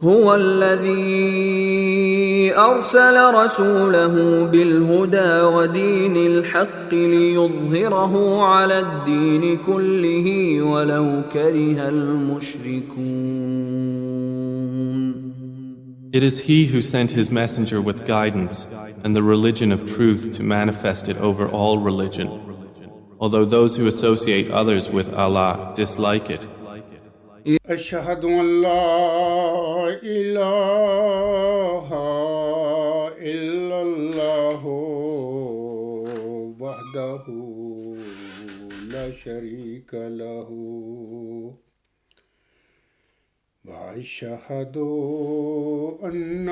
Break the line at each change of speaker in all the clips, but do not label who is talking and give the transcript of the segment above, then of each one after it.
هو الذي أرسل رسوله بالهدى ودين الحق ليظهره على الدين كله ولو كره المشركون.
It is He who sent His messenger with guidance and the religion of truth to manifest it over all religion, although those who associate others with Allah dislike it.
أشهد أن لا إله إلا الله وحده لا شريك له وأشهد أن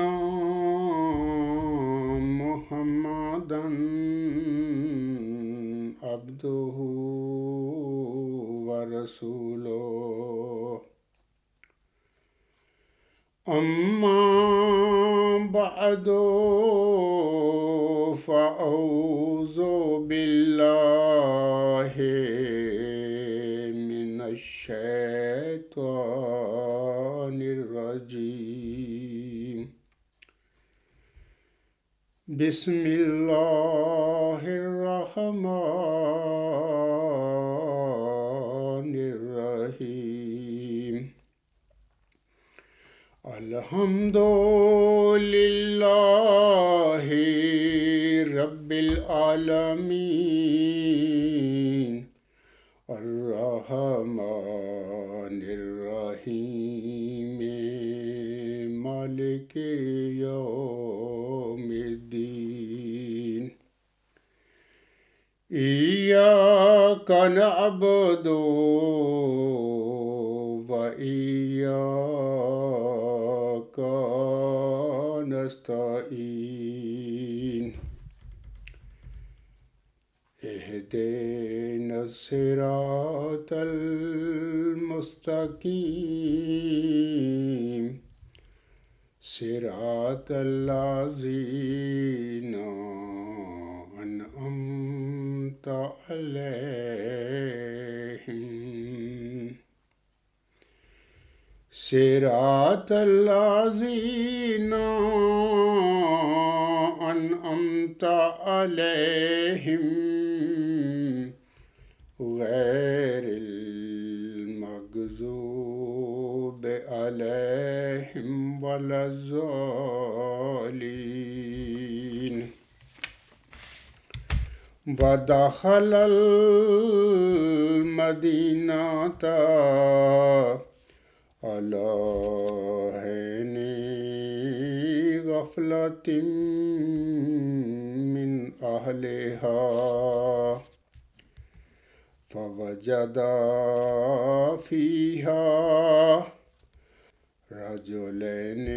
محمدا عبده ورسوله أما بعد فأعوذ بالله من الشيطان الرجيم بسم الله الرحمن الرحيم الحمد لله رب العالمين الرحمن الرحيم مالك يوم الدين إياك نعبد وإياك نستعين اهدنا الصراط المستقيم صراط الذين أنعمت عليهم صراط الذين أنعمت عليهم غير المغضوب عليهم ولا الضالين ودخل المدينة على حين غفلة من أهلها فوجد فيها رجلين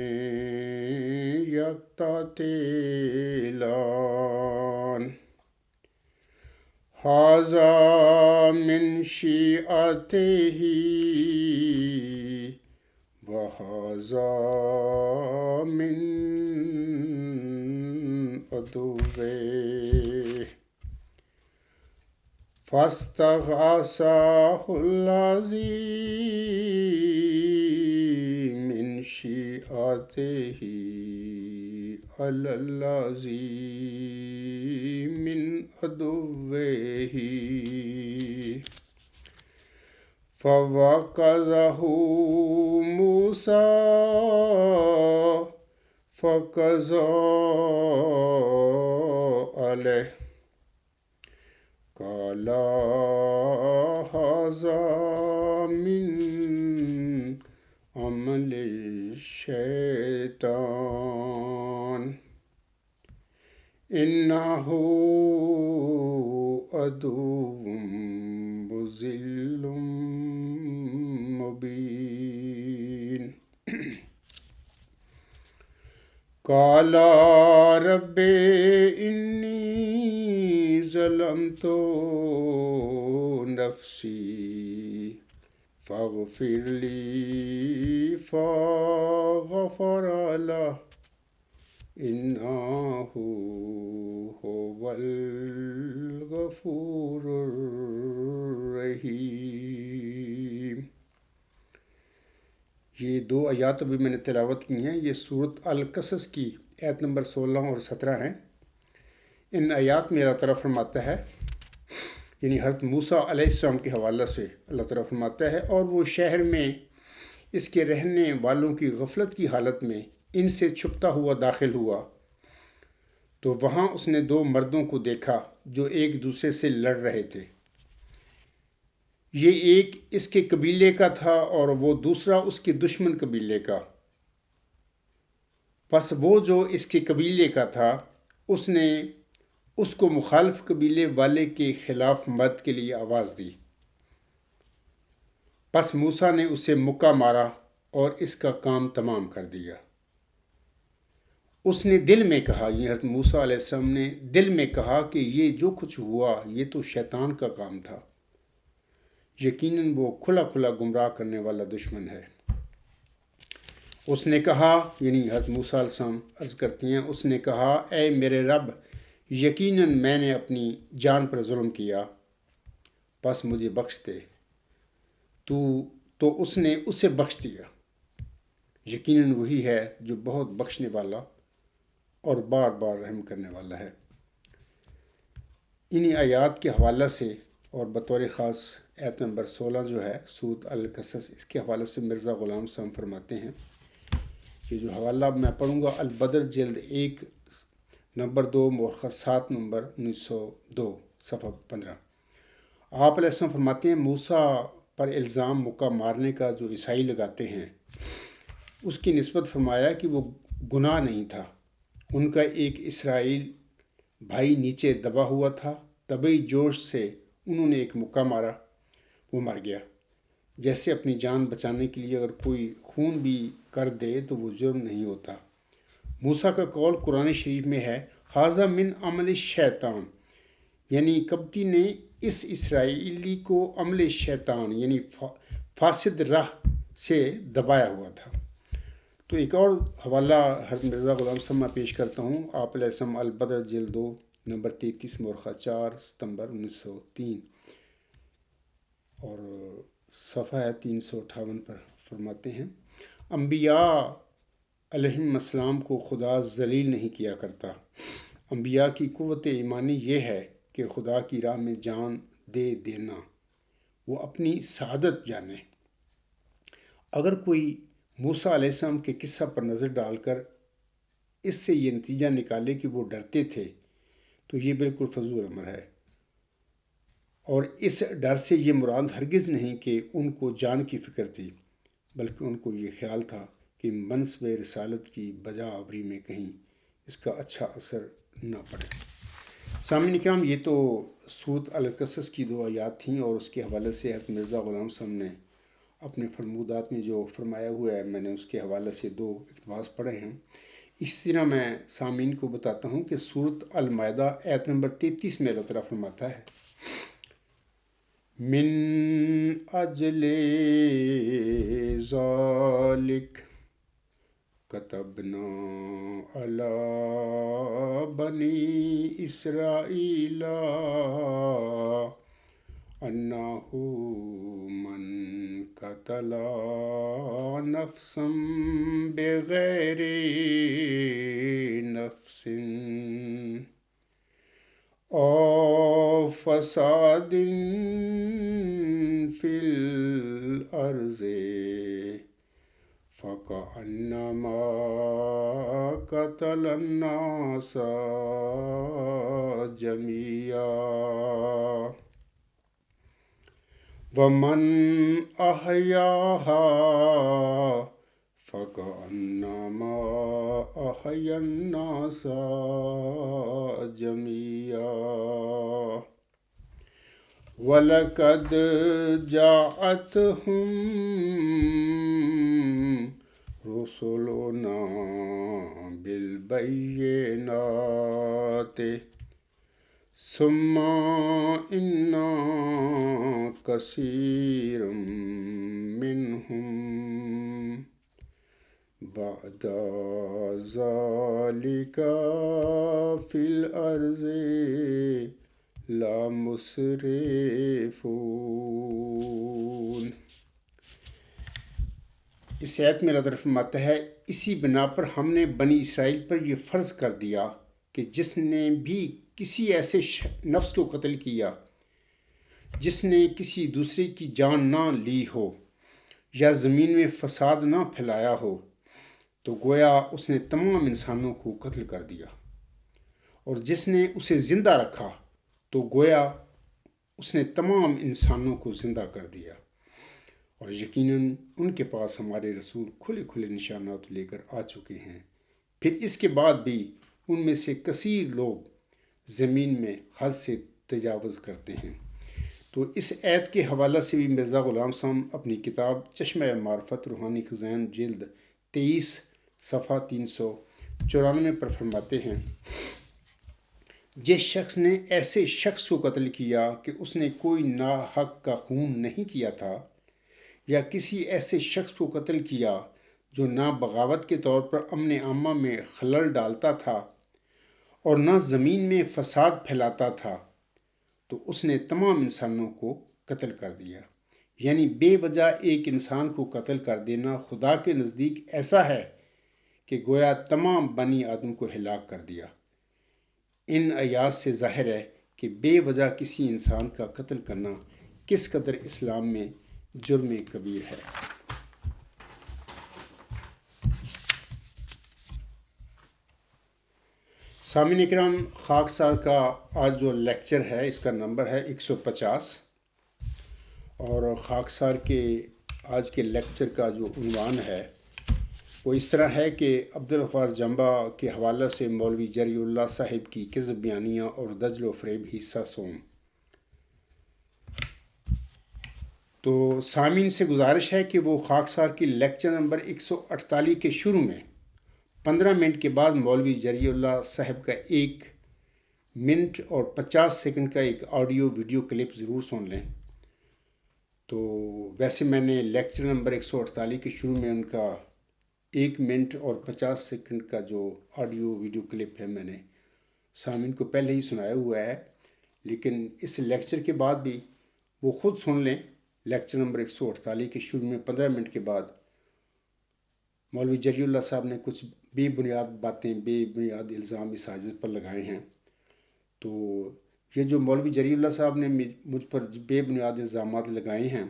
يقتتلان هذا من شيعته وهذا من عدوه فاستغاثه الذي من شيعته على الذي من عدوه فوكزه موسى فقضى عليه قال هذا من عمل الشيطان إنه عدو مضل مبين قال رب إني ظلمت نفسي فاغفر لي فغفر له إنه هو الغفور الرحيم یہ 2 آیات ابھی میں نے تلاوت کی ہیں، یہ سورۃ القصص کی آیت نمبر 16 اور 17 ہیں۔ ان آیات میں اللہ تعالیٰ فرماتا ہے، یعنی حضرت موسیٰ علیہ السلام کے حوالہ سے اللہ تعالیٰ فرماتا ہے، اور وہ شہر میں اس کے رہنے والوں کی غفلت کی حالت میں ان سے چھپتا ہوا داخل ہوا، تو وہاں اس نے 2 مردوں کو دیکھا جو ایک دوسرے سے لڑ رہے تھے۔ یہ ایک اس کے قبیلے کا تھا اور وہ دوسرا اس کے دشمن قبیلے کا۔ پس وہ جو اس کے قبیلے کا تھا اس نے اس کو مخالف قبیلے والے کے خلاف مدد کے لیے آواز دی۔ پس موسیٰ نے اسے مکہ مارا اور اس کا کام تمام کر دیا۔ اس نے دل میں کہا، یہ حضرت موسیٰ علیہ السلام نے دل میں کہا کہ یہ جو کچھ ہوا یہ تو شیطان کا کام تھا، یقیناً وہ کھلا کھلا گمراہ کرنے والا دشمن ہے۔ اس نے کہا، یعنی حضرت موسیٰ علیہ السلام عرض کرتی ہیں، اس نے کہا، اے میرے رب، یقیناً میں نے اپنی جان پر ظلم کیا، پس مجھے بخش دے۔ تو اس نے اسے بخش دیا۔ یقیناً وہی ہے جو بہت بخشنے والا اور بار بار رحم کرنے والا ہے۔ انہی آیات کے حوالہ سے اور بطور خاص آیت نمبر 16 جو ہے سورۃ القصص، اس کے حوالے سے مرزا غلام صاحب فرماتے ہیں، یہ جو حوالہ میں پڑھوں گا البدر جلد 1 نمبر 2 مورخہ 7 نمبر 1902 صفحہ 15۔ آپ علیہ السلام فرماتے ہیں، موسیٰ پر الزام مکہ مارنے کا جو عیسائی لگاتے ہیں اس کی نسبت فرمایا کہ وہ گناہ نہیں تھا، ان کا ایک اسرائیل بھائی نیچے دبا ہوا تھا، طبعی جوش سے انہوں نے ایک مکہ مارا، وہ مر گیا۔ جیسے اپنی جان بچانے کے لیے اگر کوئی خون بھی کر دے تو وہ جرم نہیں ہوتا۔ موسیٰ کا قول قرآن شریف میں ہے، ھذا من عمل الشیطان، یعنی کبتی نے اس اسرائیلی کو عمل شیطان یعنی فاسد راہ سے دبایا ہوا تھا۔ تو ایک اور حوالہ حضرت مرزا غلام صاحب میں پیش کرتا ہوں، آپ علیہ السلام البدر جلد 2 نمبر 33 مورخہ 4 ستمبر 1903 اور صفحہ 358 پر فرماتے ہیں، انبیاء علیہم السلام کو خدا ذلیل نہیں کیا کرتا۔ انبیاء کی قوت ایمانی یہ ہے کہ خدا کی راہ میں جان دے دینا، وہ اپنی سعادت جانے۔ اگر کوئی موسیٰ علیہ السلام کے قصہ پر نظر ڈال کر اس سے یہ نتیجہ نکالے کہ وہ ڈرتے تھے تو یہ بالکل فضول امر ہے، اور اس ڈر سے یہ مراد ہرگز نہیں کہ ان کو جان کی فکر تھی، بلکہ ان کو یہ خیال تھا کہ منصب رسالت کی بجا آوری میں کہیں اس کا اچھا اثر نہ پڑے۔ سامعین کرام، یہ تو سورۃ القصص کی 2 آیات تھیں، اور اس کے حوالے سے حضرت مرزا غلام صاحب نے اپنے فرمودات میں جو فرمایا ہوا ہے میں نے اس کے حوالے سے 2 اقتباس پڑھے ہیں۔ اس طرح میں سامعین کو بتاتا ہوں کہ سورۃ المائدہ آیت نمبر 33 میں اللہ تعالیٰ فرماتا ہے، من اجل ذالک کتبنا علی بنی اسرائیل انہ من قتل نفسا بغیر نفس او فساد فی الارض فکأنما قتل الناس جميعا ومن أحیاها فکأنما أحیا الناس جميعا وَلَقَدْ جَاءَتْهُمْ رُسُلُنَا بِالْبَيِّنَاتِ ثُمَّ إِنَّ كَثِيرًا مِّنْهُمْ بَعْدَ ذَلِكَ فِي الْأَرْضِ لا مسرفون۔ اس آیت میں اللہ تعالیٰ فرماتا ہے اسی بنا پر ہم نے بنی اسرائیل پر یہ فرض کر دیا کہ جس نے بھی کسی ایسے نفس کو قتل کیا جس نے کسی دوسرے کی جان نہ لی ہو یا زمین میں فساد نہ پھیلایا ہو تو گویا اس نے تمام انسانوں کو قتل کر دیا، اور جس نے اسے زندہ رکھا تو گویا اس نے تمام انسانوں کو زندہ کر دیا، اور یقیناً ان کے پاس ہمارے رسول کھلے کھلے نشانات لے کر آ چکے ہیں، پھر اس کے بعد بھی ان میں سے کثیر لوگ زمین میں حد سے تجاوز کرتے ہیں۔ تو اس آیت کے حوالہ سے بھی مرزا غلام صاحب اپنی کتاب چشمہ معرفت روحانی خزائن جلد 23 صفحہ 394 پر فرماتے ہیں جس شخص نے ایسے شخص کو قتل کیا کہ اس نے کوئی ناحق کا خون نہیں کیا تھا، یا کسی ایسے شخص کو قتل کیا جو نہ بغاوت کے طور پر امن عامہ میں خلل ڈالتا تھا اور نہ زمین میں فساد پھیلاتا تھا، تو اس نے تمام انسانوں کو قتل کر دیا۔ یعنی بے وجہ ایک انسان کو قتل کر دینا خدا کے نزدیک ایسا ہے کہ گویا تمام بنی آدم کو ہلاک کر دیا۔ ان آیات سے ظاہر ہے کہ بے وجہ کسی انسان کا قتل کرنا کس قدر اسلام میں جرم کبیر ہے۔ سامعین اکرام، خاکسار کا آج جو لیکچر ہے اس کا نمبر ہے 150، اور خاکسار کے آج کے لیکچر کا جو عنوان ہے وہ اس طرح ہے کہ عبدالغفار جمبا کے حوالہ سے مولوی جری اللہ صاحب کی کذب بیانیاں اور دجل و فریب حصہ سوم۔ تو سامعین سے گزارش ہے کہ وہ خاکسار کی لیکچر نمبر 148 کے شروع میں 15 منٹ کے بعد مولوی جری اللہ صاحب کا 1 منٹ اور 50 سیکنڈ کا ایک آڈیو ویڈیو کلپ ضرور سن لیں۔ تو ویسے میں نے لیکچر نمبر 148 کے شروع میں ان کا 1 منٹ اور 50 سیکنڈ کا جو آڈیو ویڈیو کلپ ہے میں نے سامعین کو پہلے ہی سنایا ہوا ہے، لیکن اس لیکچر کے بعد بھی وہ خود سن لیں۔ لیکچر نمبر 148 کے شروع میں 15 منٹ کے بعد مولوی جری اللہ صاحب نے کچھ بے بنیاد باتیں، بے بنیاد الزام اس حاجت پر لگائے ہیں۔ تو یہ جو مولوی جری اللہ صاحب نے مجھ پر بے بنیاد الزامات لگائے ہیں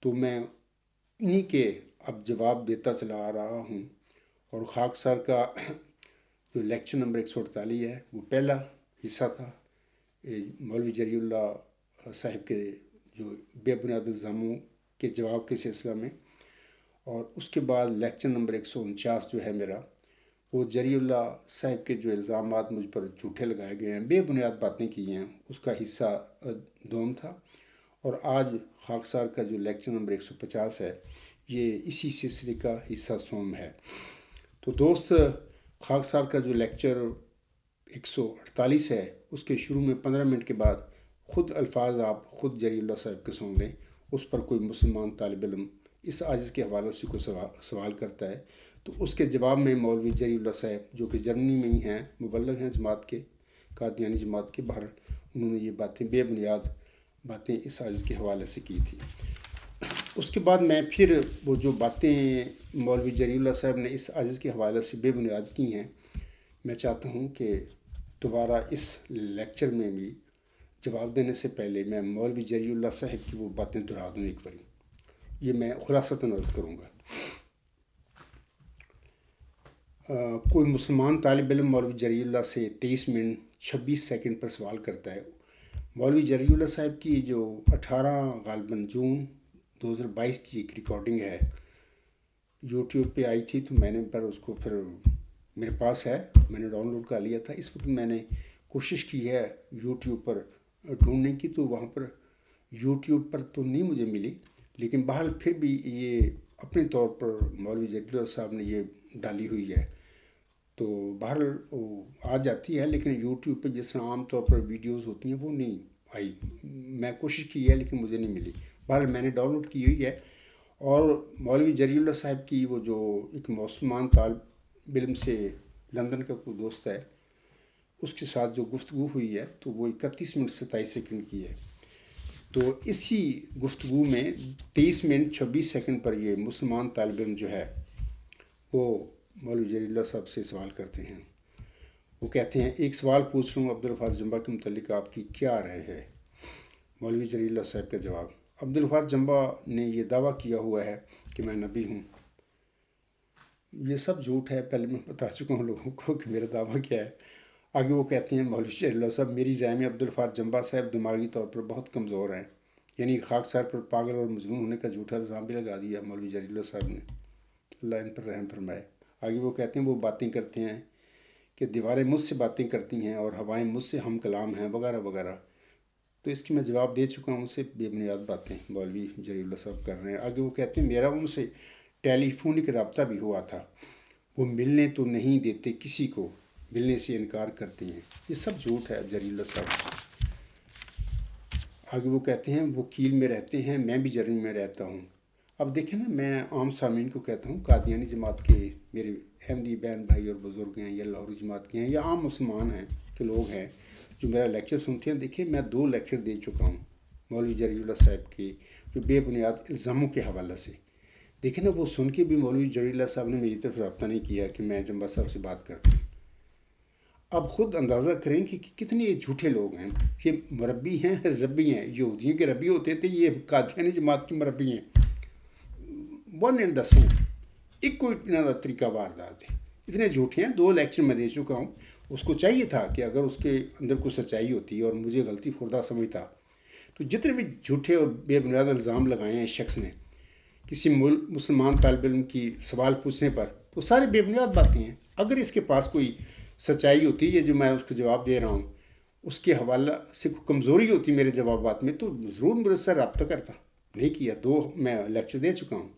تو میں انہی کے اب جواب دیتا چلا آ رہا ہوں۔ اور خاکسار کا جو لیکچر نمبر 148 ہے وہ پہلا حصہ تھا مولوی جری اللہ صاحب کے جو بے بنیاد الزاموں کے جواب کے سلسلہ میں، اور اس کے بعد لیکچر نمبر 149 جو ہے میرا وہ جری اللہ صاحب کے جو الزامات مجھ پر جھوٹے لگائے گئے ہیں، بے بنیاد باتیں کی ہیں، اس کا حصہ دوم تھا۔ اور آج خاکسار کا جو لیکچر نمبر 150 ہے یہ اسی سلسلے کا حصہ سوم ہے۔ تو دوست، خاکسار کا جو لیکچر 148 ہے اس کے شروع میں 15 منٹ کے بعد خود الفاظ آپ خود جری اللہ صاحب کے سن لیں۔ اس پر کوئی مسلمان طالب علم اس عاجز کے حوالے سے کوئی سوال کرتا ہے تو اس کے جواب میں مولوی جری اللہ صاحب جو کہ جرمنی میں ہی ہیں، مبلغ ہیں جماعت کے، قادیانی جماعت کے، باہر انہوں نے یہ باتیں بے بنیاد باتیں اس عاجز کے حوالے سے کی تھی۔ اس کے بعد میں پھر وہ جو باتیں مولوی جری اللہ صاحب نے اس عاجز کے حوالے سے بے بنیاد کی ہیں، میں چاہتا ہوں کہ دوبارہ اس لیکچر میں بھی جواب دینے سے پہلے میں مولوی جری اللہ صاحب کی وہ باتیں دہرا دوں ایک بار۔ یہ میں خلاصتاً عرض کروں گا۔ کوئی مسلمان طالب علم مولوی جری اللہ سے 23 منٹ 26 سیکنڈ پر سوال کرتا ہے۔ مولوی جری اللہ صاحب کی جو 18 غالباً جون 2022 کی ایک ریکارڈنگ ہے، یوٹیوب پہ آئی تھی، تو میں نے پر اس کو پھر میرے پاس ہے، میں نے ڈاؤن لوڈ کر لیا تھا۔ اس وقت میں نے کوشش کی ہے یوٹیوب پر ڈھونڈنے کی، تو وہاں پر یوٹیوب پر تو نہیں مجھے ملی، لیکن بہرحال پھر بھی یہ اپنے طور پر مولوی جری اللہ صاحب نے یہ ڈالی ہوئی ہے، تو بہرحال وہ آ جاتی ہے، لیکن یوٹیوب پہ جس طرح عام طور پر ویڈیوز ہوتی ہیں وہ نہیں آئی۔ میں کوشش کی ہے لیکن مجھے نہیں ملی۔ بہرحال میں نے ڈاؤن لوڈ کی ہوئی ہے، اور مولوی جری اللہ صاحب کی وہ جو ایک مسلمان طالب علم سے لندن کا کوئی دوست ہے، اس کے ساتھ جو گفتگو ہوئی ہے تو وہ 31 منٹ 27 سیکنڈ کی ہے۔ تو اسی گفتگو میں 23 منٹ 26 سیکنڈ پر یہ مسلمان طالب علم جو ہے وہ مولوی جلیل اللہ صاحب سے سوال کرتے ہیں. وہ کہتے ہیں ایک سوال پوچھ رہا ہوں عبدالغفار جمبہ کے متعلق آپ کی کیا رائے ہے؟ مولوی جلیل اللہ صاحب کا جواب. عبدالغفار جمبہ نے یہ دعویٰ کیا ہوا ہے کہ میں نبی ہوں. یہ سب جھوٹ ہے، پہلے میں بتا چکا ہوں لوگوں کو کہ میرا دعویٰ کیا ہے. آگے وہ کہتے ہیں مولوی جلیل اللہ صاحب میری رائے میں عبدالغفار جمبہ صاحب دماغی طور پر بہت کمزور ہیں. یعنی خاکسار پر پاگل اور مجنون ہونے کا جھوٹا الزام بھی لگا دیا مولوی جلیل اللہ صاحب نے، اللہ ان پر رحم فرمائے. آگے وہ کہتے ہیں وہ باتیں کرتے ہیں کہ دیواریں مجھ سے باتیں کرتی ہیں اور ہوائیں مجھ سے ہم کلام ہیں وغیرہ وغیرہ. تو اس کی میں جواب دے چکا ہوں، سے بے بنیاد باتیں مولوی جلیل اللہ صاحب کر رہے ہیں. آگے وہ کہتے ہیں میرا ان سے ٹیلی فونک رابطہ بھی ہوا تھا، وہ ملنے تو نہیں دیتے کسی کو، ملنے سے انکار کرتے ہیں. یہ سب جھوٹ ہے جلیل اللہ صاحب. آگے وہ کہتے ہیں وکیل میں رہتے ہیں، میں بھی جرمنی میں رہتا ہوں. اب دیکھیں نا، میں عام سامعین کو کہتا ہوں قادیانی جماعت کے میرے احمدی بہن بھائی اور بزرگ ہیں یا لاہوری جماعت کے ہیں یا عام مسلمان ہیں جو لوگ ہیں جو میرا لیکچر سنتے ہیں. دیکھیں میں 2 لیکچر دے چکا ہوں مولوی جلیل اللہ صاحب کے جو بے بنیاد الزاموں کے حوالے سے. دیکھیں نا، وہ سن کے بھی مولوی جلیل اللہ صاحب نے میری طرف رابطہ نہیں کیا کہ میں جمبہ صاحب سے بات کرتا ہوں. اب خود اندازہ کریں کہ کتنے یہ جھوٹے لوگ ہیں. یہ مربی ہیں، ربی ہیں. یہودیوں کے ربی ہوتے تھے، یہ قادیانی جماعت کے مربی ہیں. 1 اینڈ دا سیم، ایک کوئی طریقہ واردات ہے. اتنے جھوٹے ہیں. 2 لیکچر میں دے چکا ہوں. اس کو چاہیے تھا کہ اگر اس کے اندر کوئی سچائی ہوتی اور مجھے غلطی خوردہ سمجھتا تو جتنے بھی جھوٹے اور بے بنیاد الزام لگائے ہیں اس شخص نے کسی مسلمان طالب علم کی سوال پوچھنے پر، تو سارے بے بنیاد باتیں ہیں. اگر اس کے پاس کوئی سچائی ہوتی ہے جو میں اس کو جواب دے رہا ہوں، اس کے حوالہ سے کوئی کمزوری ہوتی میرے جوابات میں، تو ضرور میرے سے رابطہ کرتا. نہیں کیا. 2 میں لیکچر دے چکا ہوں.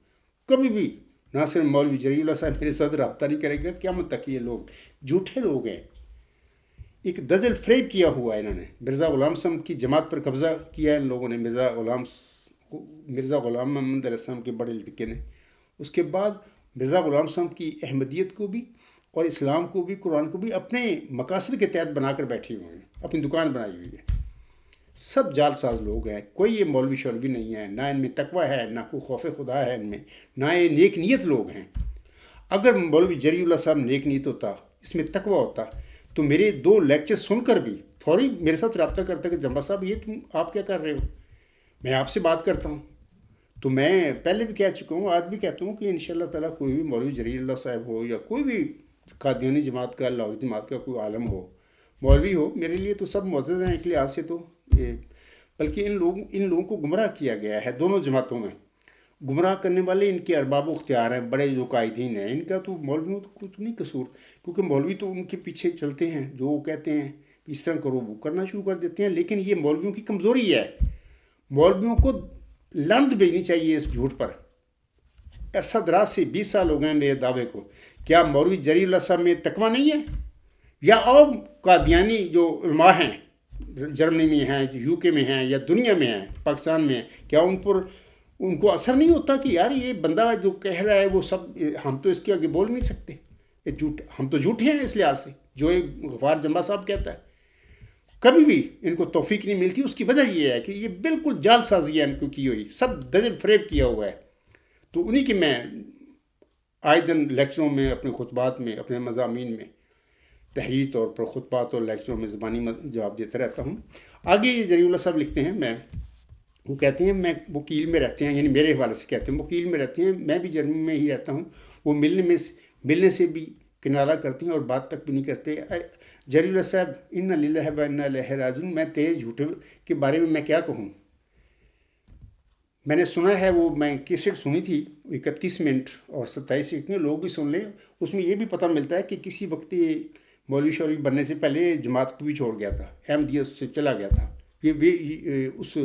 کبھی بھی نہ صرف مولوی جلیل اللہ صاحب میرے ساتھ رابطہ نہیں کرے گا قیامت تک. یہ لوگ جھوٹے لوگ ہیں. ایک دجل فریب کیا ہوا ہے انہوں نے. مرزا غلام صاحب کی جماعت پر قبضہ کیا ہے ان لوگوں نے، مرزا غلام محمد علیہ السلام کے بڑے لڑکے نے. اس کے بعد مرزا غلام صاحب کی احمدیت کو بھی اور اسلام کو بھی قرآن کو بھی اپنے مقاصد کے تحت بنا کر بیٹھے ہوئے ہیں، اپنی دکان بنائی ہوئی ہے. سب جال ساز لوگ ہیں. کوئی یہ مولوی شولوی نہیں ہے، نہ ان میں تقوی ہے، نہ کوئی خوف خدا ہے ان میں، نہ یہ نیک نیت لوگ ہیں. اگر مولوی جلیل اللہ صاحب نیک نیت ہوتا، اس میں تقوی ہوتا، تو میرے 2 لیکچر سن کر بھی فوری میرے ساتھ رابطہ کرتا کہ جمبہ صاحب یہ آپ کیا کر رہے ہو، میں آپ سے بات کرتا ہوں. تو میں پہلے بھی کہہ چکا ہوں، آج بھی کہتا ہوں کہ انشاءاللہ تعالیٰ کوئی بھی مولوی جلیل اللہ صاحب ہو یا کوئی بھی قادیانی جماعت کا، لاہوری جماعت کا کوئی عالم ہو، مولوی ہو، میرے لیے تو سب معزز ہیں ایک لحاظ سے. تو بلکہ ان لوگوں کو گمراہ کیا گیا ہے دونوں جماعتوں میں. گمراہ کرنے والے ان کے ارباب و اختیار ہیں، بڑے جو قائدین ہیں. ان کا تو مولویوں کو کچھ نہیں قصور، کیونکہ مولوی تو ان کے پیچھے چلتے ہیں، جو وہ کہتے ہیں اس طرح کرو وہ کرنا شروع کر دیتے ہیں. لیکن یہ مولویوں کی کمزوری ہے. مولویوں کو لعنت بھیجنی چاہیے اس جھوٹ پر. عرصہ دراز سے 20 سال ہو گئے ہیں میرے دعوے کو. کیا مولوی جلیل اللہ صاحب میں تقوی نہیں ہے؟ یا اور قادیانی جو علماء ہیں جرمنی میں ہیں، یو کے میں ہیں یا دنیا میں ہیں، پاکستان میں ہیں، کیا ان کو اثر نہیں ہوتا کہ یار یہ بندہ جو کہہ رہا ہے وہ سب ہم تو اس کے آگے بول نہیں سکتے، ہم تو جھوٹے ہیں اس لحاظ سے جو غفار جمبہ صاحب کہتا ہے. کبھی بھی ان کو توفیق نہیں ملتی. اس کی وجہ یہ ہے کہ یہ بالکل جال سازی ہے ان کو کی ہوئی، سب دجل فریب کیا ہوا ہے. تو انہی کے میں آئے دن لیکچروں میں، اپنے خطبات میں، اپنے مضامین میں تحریری طور پر خطبات اور لیکچروں میں زبانی جواب دیتا رہتا ہوں. آگے یہ جلیل اللہ صاحب لکھتے ہیں، وہ کہتے ہیں میں وکیل میں رہتے ہیں، یعنی میرے حوالے سے کہتے ہیں وکیل میں رہتے ہیں، میں بھی جرمنی میں ہی رہتا ہوں. وہ ملنے سے بھی کنارہ کرتی ہیں اور بات تک بھی نہیں کرتے. جلیل اللہ صاحب انا للہ و انا الیہ راجعون. میں تیرے جھوٹے کے بارے میں کیا کہوں. میں نے سنا ہے، وہ میں کیسٹ سنی تھی 31 منٹ اور 27 سیکنڈ، لوگ بھی سن لیں. اس میں یہ بھی پتہ ملتا ہے کہ کسی وقت یہ مولوی شولوی بننے سے پہلے جماعت کو بھی چھوڑ گیا تھا، احمدیت سے چلا گیا تھا. یہ اس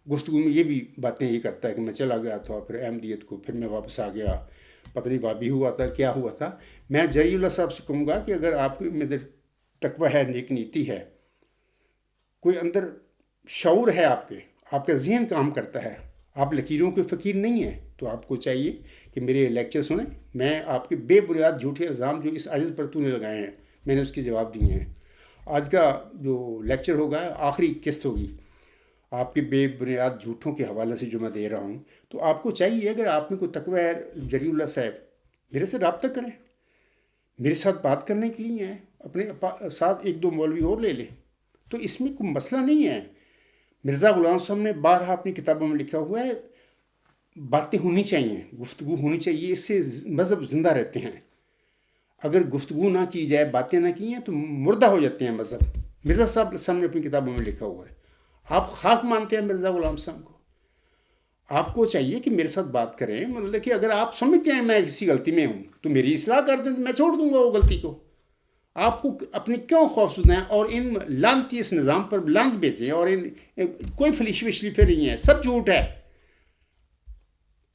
گفتگو میں یہ بھی باتیں یہ کرتا ہے کہ میں چلا گیا تھا پھر احمدیت کو، پھر میں واپس آ گیا، پتہ نہیں بابی ہوا تھا کیا ہوا تھا. میں جلیل اللہ صاحب سے کہوں گا کہ اگر آپ میں تقوی ہے، نیک نیتی ہے، کوئی اندر شعور ہے، آپ کا ذہن کام کرتا ہے، آپ لکیروں کے فقیر نہیں ہیں، تو آپ کو چاہیے کہ میرے لیکچر سنیں. میں آپ کے بے بنیاد جھوٹے الزام جو اس عاجز پر تو نے لگائے ہیں، میں نے اس کے جواب دیے ہیں. آج کا جو لیکچر ہوگا آخری قسط ہوگی. آپ کے بے بنیاد جھوٹوں کے حوالے سے جو میں دے رہا ہوں، تو آپ کو چاہیے اگر آپ میں کوئی تقوی ہے جری اللہ صاحب، میرے سے رابطہ کریں، میرے ساتھ بات کرنے کے لیے ہیں، اپنے ساتھ ایک دو مولوی اور لے لیں، تو اس میں کوئی مسئلہ نہیں ہے۔ مرزا غلام صاحب نے بارہا اپنی کتابوں میں لکھا ہوا ہے، باتیں ہونی چاہیے، گفتگو ہونی چاہیے، اس سے مذہب زندہ رہتے ہیں۔ اگر گفتگو نہ کی جائے، باتیں نہ کی ہیں تو مردہ ہو جاتے ہیں مذہب۔ مرزا صاحب نے اپنی کتابوں میں لکھا ہوا ہے۔ آپ خاک مانتے ہیں مرزا غلام صاحب کو، آپ کو چاہیے کہ میرے ساتھ بات کریں، مطلب کہ اگر آپ سمجھتے ہیں میں کسی غلطی میں ہوں تو میری اصلاح کر دیں، میں چھوڑ دوں گا وہ غلطی کو۔ آپ کو اپنے کیوں خوفزدہ ہیں اور ان لعنتی اس نظام پر لعنت بیچیں، اور ان کوئی فلیشفے نہیں ہے، سب جھوٹ ہے۔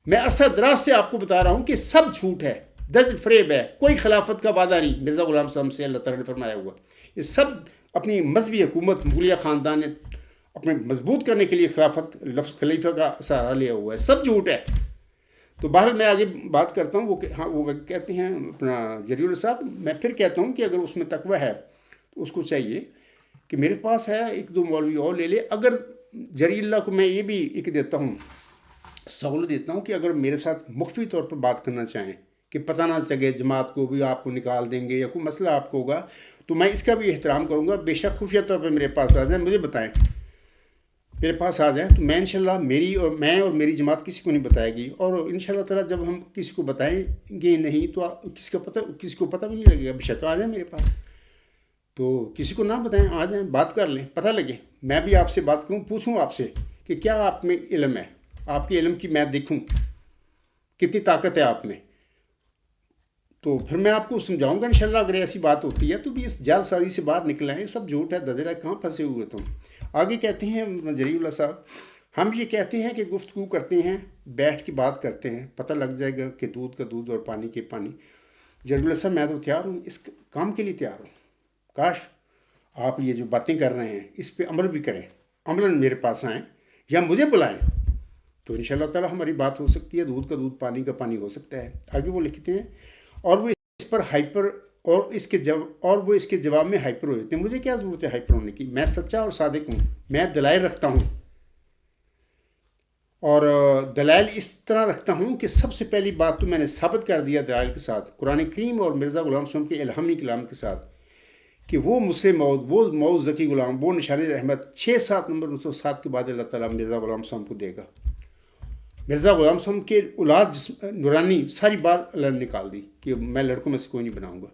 میں عرصہ دراز سے آپ کو بتا رہا ہوں کہ سب جھوٹ ہے، دجل فریب ہے، کوئی خلافت کا وعدہ نہیں مرزا غلام صاحب سے اللہ تعالیٰ نے فرمایا ہوا۔ یہ سب اپنی مذہبی حکومت مغلیہ خاندان نے اپنے مضبوط کرنے کے لیے خلافت لفظ خلیفہ کا سہارا لیا ہوا ہے، سب جھوٹ ہے۔ تو بہرحال میں آگے بات کرتا ہوں، وہ کہتے ہیں اپنا جری اللہ صاحب، میں پھر کہتا ہوں کہ اگر اس میں تقوی ہے تو اس کو چاہیے کہ میرے پاس ہے ایک دو مولوی اور لے لے۔ اگر جری اللہ کو میں یہ بھی ایک دیتا ہوں، سہولت دیتا ہوں کہ اگر میرے ساتھ مخفی طور پر بات کرنا چاہیں کہ پتہ نہ چلے جماعت کو بھی آپ کو نکال دیں گے یا کوئی مسئلہ آپ کو ہوگا، تو میں اس کا بھی احترام کروں گا، بے شک خفیہ طور پہ میرے پاس آ جائیں، مجھے بتائیں، میرے پاس آ جائیں، تو میں انشاءاللہ میں اور میری جماعت کسی کو نہیں بتائے گی، اور انشاءاللہ تعالیٰ جب ہم کسی کو بتائیں گے نہیں تو کسی کو پتہ بھی نہیں لگے گا، بے شک آ جائیں میرے پاس، تو کسی کو نہ بتائیں، آ جائیں، بات کر لیں، پتہ لگے، میں بھی آپ سے بات کروں، پوچھوں آپ سے کہ کیا آپ میں علم ہے، آپ کے علم کی میں دیکھوں کتنی طاقت ہے آپ میں، تو پھر میں آپ کو سمجھاؤں گا انشاءاللہ۔ اگر ایسی بات ہوتی ہے تو بھی اس جال سازی سے باہر نکل آئیں، سب جھوٹ ہے، دجل ہے، کہاں پھنسے ہوئے تم۔ آگے کہتے ہیں جری اللہ صاحب، ہم یہ کہتے ہیں کہ گفتگو کرتے ہیں، بیٹھ کے بات کرتے ہیں، پتہ لگ جائے گا کہ دودھ کا دودھ اور پانی کے پانی۔ جری اللہ صاحب میں تو تیار ہوں، اس کام کے لیے تیار ہوں، کاش آپ یہ جو باتیں کر رہے ہیں اس پہ عمل بھی کریں، عملاً میرے پاس آئیں یا مجھے بلائیں، تو انشاءاللہ تعالیٰ ہماری بات ہو سکتی ہے، دودھ کا دودھ پانی کا پانی ہو سکتا ہے۔ آگے وہ لکھتے ہیں، اور وہ اس پر ہائپر اور وہ اس کے جواب میں ہائپر ہو جاتے ہیں۔ مجھے کیا ضرورت ہے ہائپر ہونے کی، میں سچا اور صادق ہوں، میں دلائل رکھتا ہوں، اور دلائل اس طرح رکھتا ہوں کہ سب سے پہلی بات تو میں نے ثابت کر دیا دلائل کے ساتھ، قرآن کریم اور مرزا غلام صاحب کے الہامی کلام کے ساتھ، کہ وہ مسلم موعود، وہ موعود ذکی غلام، وہ نشان رحمت 6-7 نمبر 907 کے بعد اللہ تعالیٰ مرزا غلام صاحب کو دے گا۔ مرزا غلام صاحب کے اولاد نورانی ساری بار اللہ نے نکال دی کہ میں لڑکوں میں سے کوئی نہیں بناؤں گا،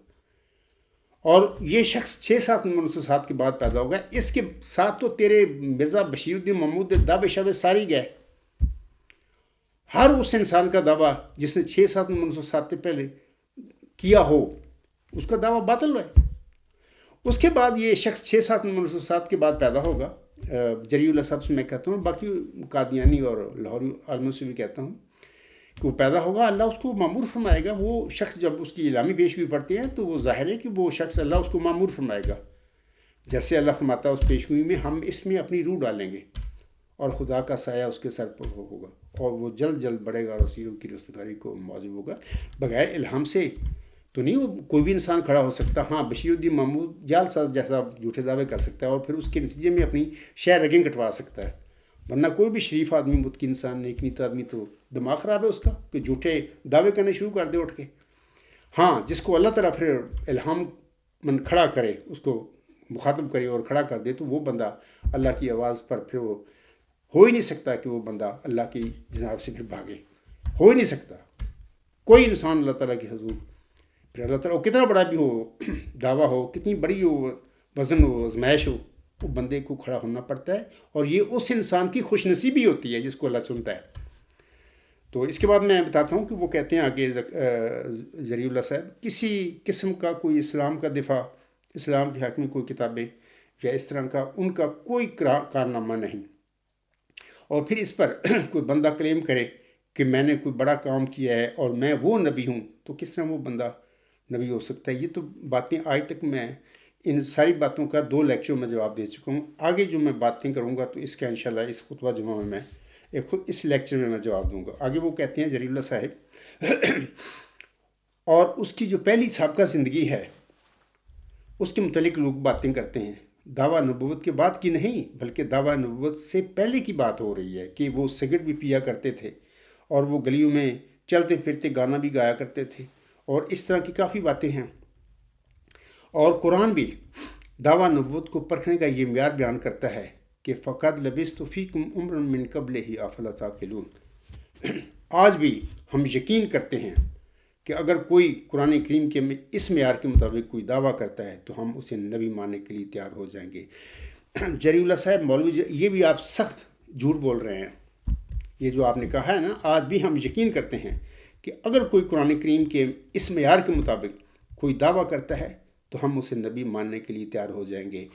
اور یہ شخص 6-7 نمبر 907 کے بعد پیدا ہوگا۔ اس کے ساتھ تو تیرے مرزا بشیر الدین محمود دعوے شعوے ساری گئے، ہر اس انسان کا دعویٰ جس نے 6-7 نمبر 907 سے پہلے کیا ہو اس کا دعویٰ باطل ہے۔ اس کے بعد یہ شخص 6-7 نمبر 907 کے بعد پیدا ہوگا۔ جری اللہ صاحب سے میں کہتا ہوں، باقی قادیانی اور لاہوری عالموں سے بھی کہتا ہوں کہ وہ پیدا ہوگا، اللہ اس کو معمور فرمائے گا۔ وہ شخص جب اس کی اعلامی پیشگوئی پڑھتے ہیں تو وہ ظاہر ہے کہ وہ شخص اللہ اس کو معمور فرمائے گا، جیسے اللہ فرماتا ہے اس پیشگوئی میں، ہم اس میں اپنی روح ڈالیں گے اور خدا کا سایہ اس کے سر پر ہوگا، اور وہ جلد جلد بڑھے گا اور رسولوں کی رستگاری کو موجب ہوگا۔ بغیر الہام سے تو نہیں وہ کوئی بھی انسان کھڑا ہو سکتا۔ ہاں، بشیر الدین محمود جال ساز جیسا جھوٹے دعوے کر سکتا ہے اور پھر اس کے نتیجے میں اپنی شہ رگیں کٹوا سکتا ہے، ورنہ کوئی بھی شریف آدمی، متقی انسان، نیک نیت آدمی تو دماغ خراب ہے اس کا کہ جھوٹے دعوے کرنے شروع کر دے اٹھ کے۔ ہاں، جس کو اللہ تعالیٰ پھر الہام من کھڑا کرے، اس کو مخاطب کرے اور کھڑا کر دے، تو وہ بندہ اللہ کی آواز پر پھر وہ ہو ہی نہیں سکتا کہ وہ بندہ اللہ کی جناب سے پھر بھاگے، ہو ہی نہیں سکتا کوئی انسان اللہ تعالیٰ کی حضور، پھر اللہ تعالیٰ کتنا بڑا بھی ہو دعویٰ ہو، کتنی بڑی ہو وزن ہو، آزمائش ہو، وہ بندے کو کھڑا ہونا پڑتا ہے، اور یہ اس انسان کی خوش نصیبی ہوتی ہے جس کو اللہ چنتا ہے۔ تو اس کے بعد میں بتاتا ہوں کہ وہ کہتے ہیں آگے جری اللہ صاحب، کسی قسم کا کوئی اسلام کا دفاع، اسلام کے حق میں کوئی کتابیں یا اس طرح کا ان کا کوئی کارنامہ نہیں، اور پھر اس پر کوئی بندہ کلیم کرے کہ میں نے کوئی بڑا کام کیا ہے اور میں وہ نبی ہوں، تو کس طرح وہ بندہ نبی ہو سکتا ہے؟ یہ تو باتیں آج تک میں ان ساری باتوں کا 2 لیکچر میں جواب دے چکا ہوں۔ آگے جو میں باتیں کروں گا تو اس کا انشاءاللہ اس خطبہ جمعہ میں اس لیکچر میں جواب دوں گا۔ آگے وہ کہتے ہیں جری اللہ صاحب، اور اس کی جو پہلی سابقہ زندگی ہے اس کے متعلق لوگ باتیں کرتے ہیں، دعویٰ نبوت کے بعد کی نہیں بلکہ دعویٰ نبوت سے پہلے کی بات ہو رہی ہے کہ وہ سگریٹ بھی پیا کرتے تھے اور وہ گلیوں میں چلتے پھرتے گانا بھی گایا کرتے تھے اور اس طرح کی کافی باتیں ہیں۔ اور قرآن بھی دعویٰ نبوت کو پرکھنے کا یہ معیار بیان کرتا ہے کہ فقط لبثت فیکم عمرا من قبلہ افلا تعقلون۔ آج بھی ہم یقین کرتے ہیں کہ اگر کوئی قرآن کریم کے اس معیار کے مطابق کوئی دعویٰ کرتا ہے تو ہم اسے نبی ماننے کے لیے تیار ہو جائیں گے۔ جری اللہ صاحب مولوی یہ بھی آپ سخت جھوٹ بول رہے ہیں۔ یہ جو آپ نے کہا ہے نا، آج بھی ہم یقین کرتے ہیں کہ اگر کوئی قرآن کریم کے اس معیار کے مطابق کوئی دعویٰ کرتا ہے تو ہم اسے نبی ماننے کے لیے تیار ہو جائیں گے۔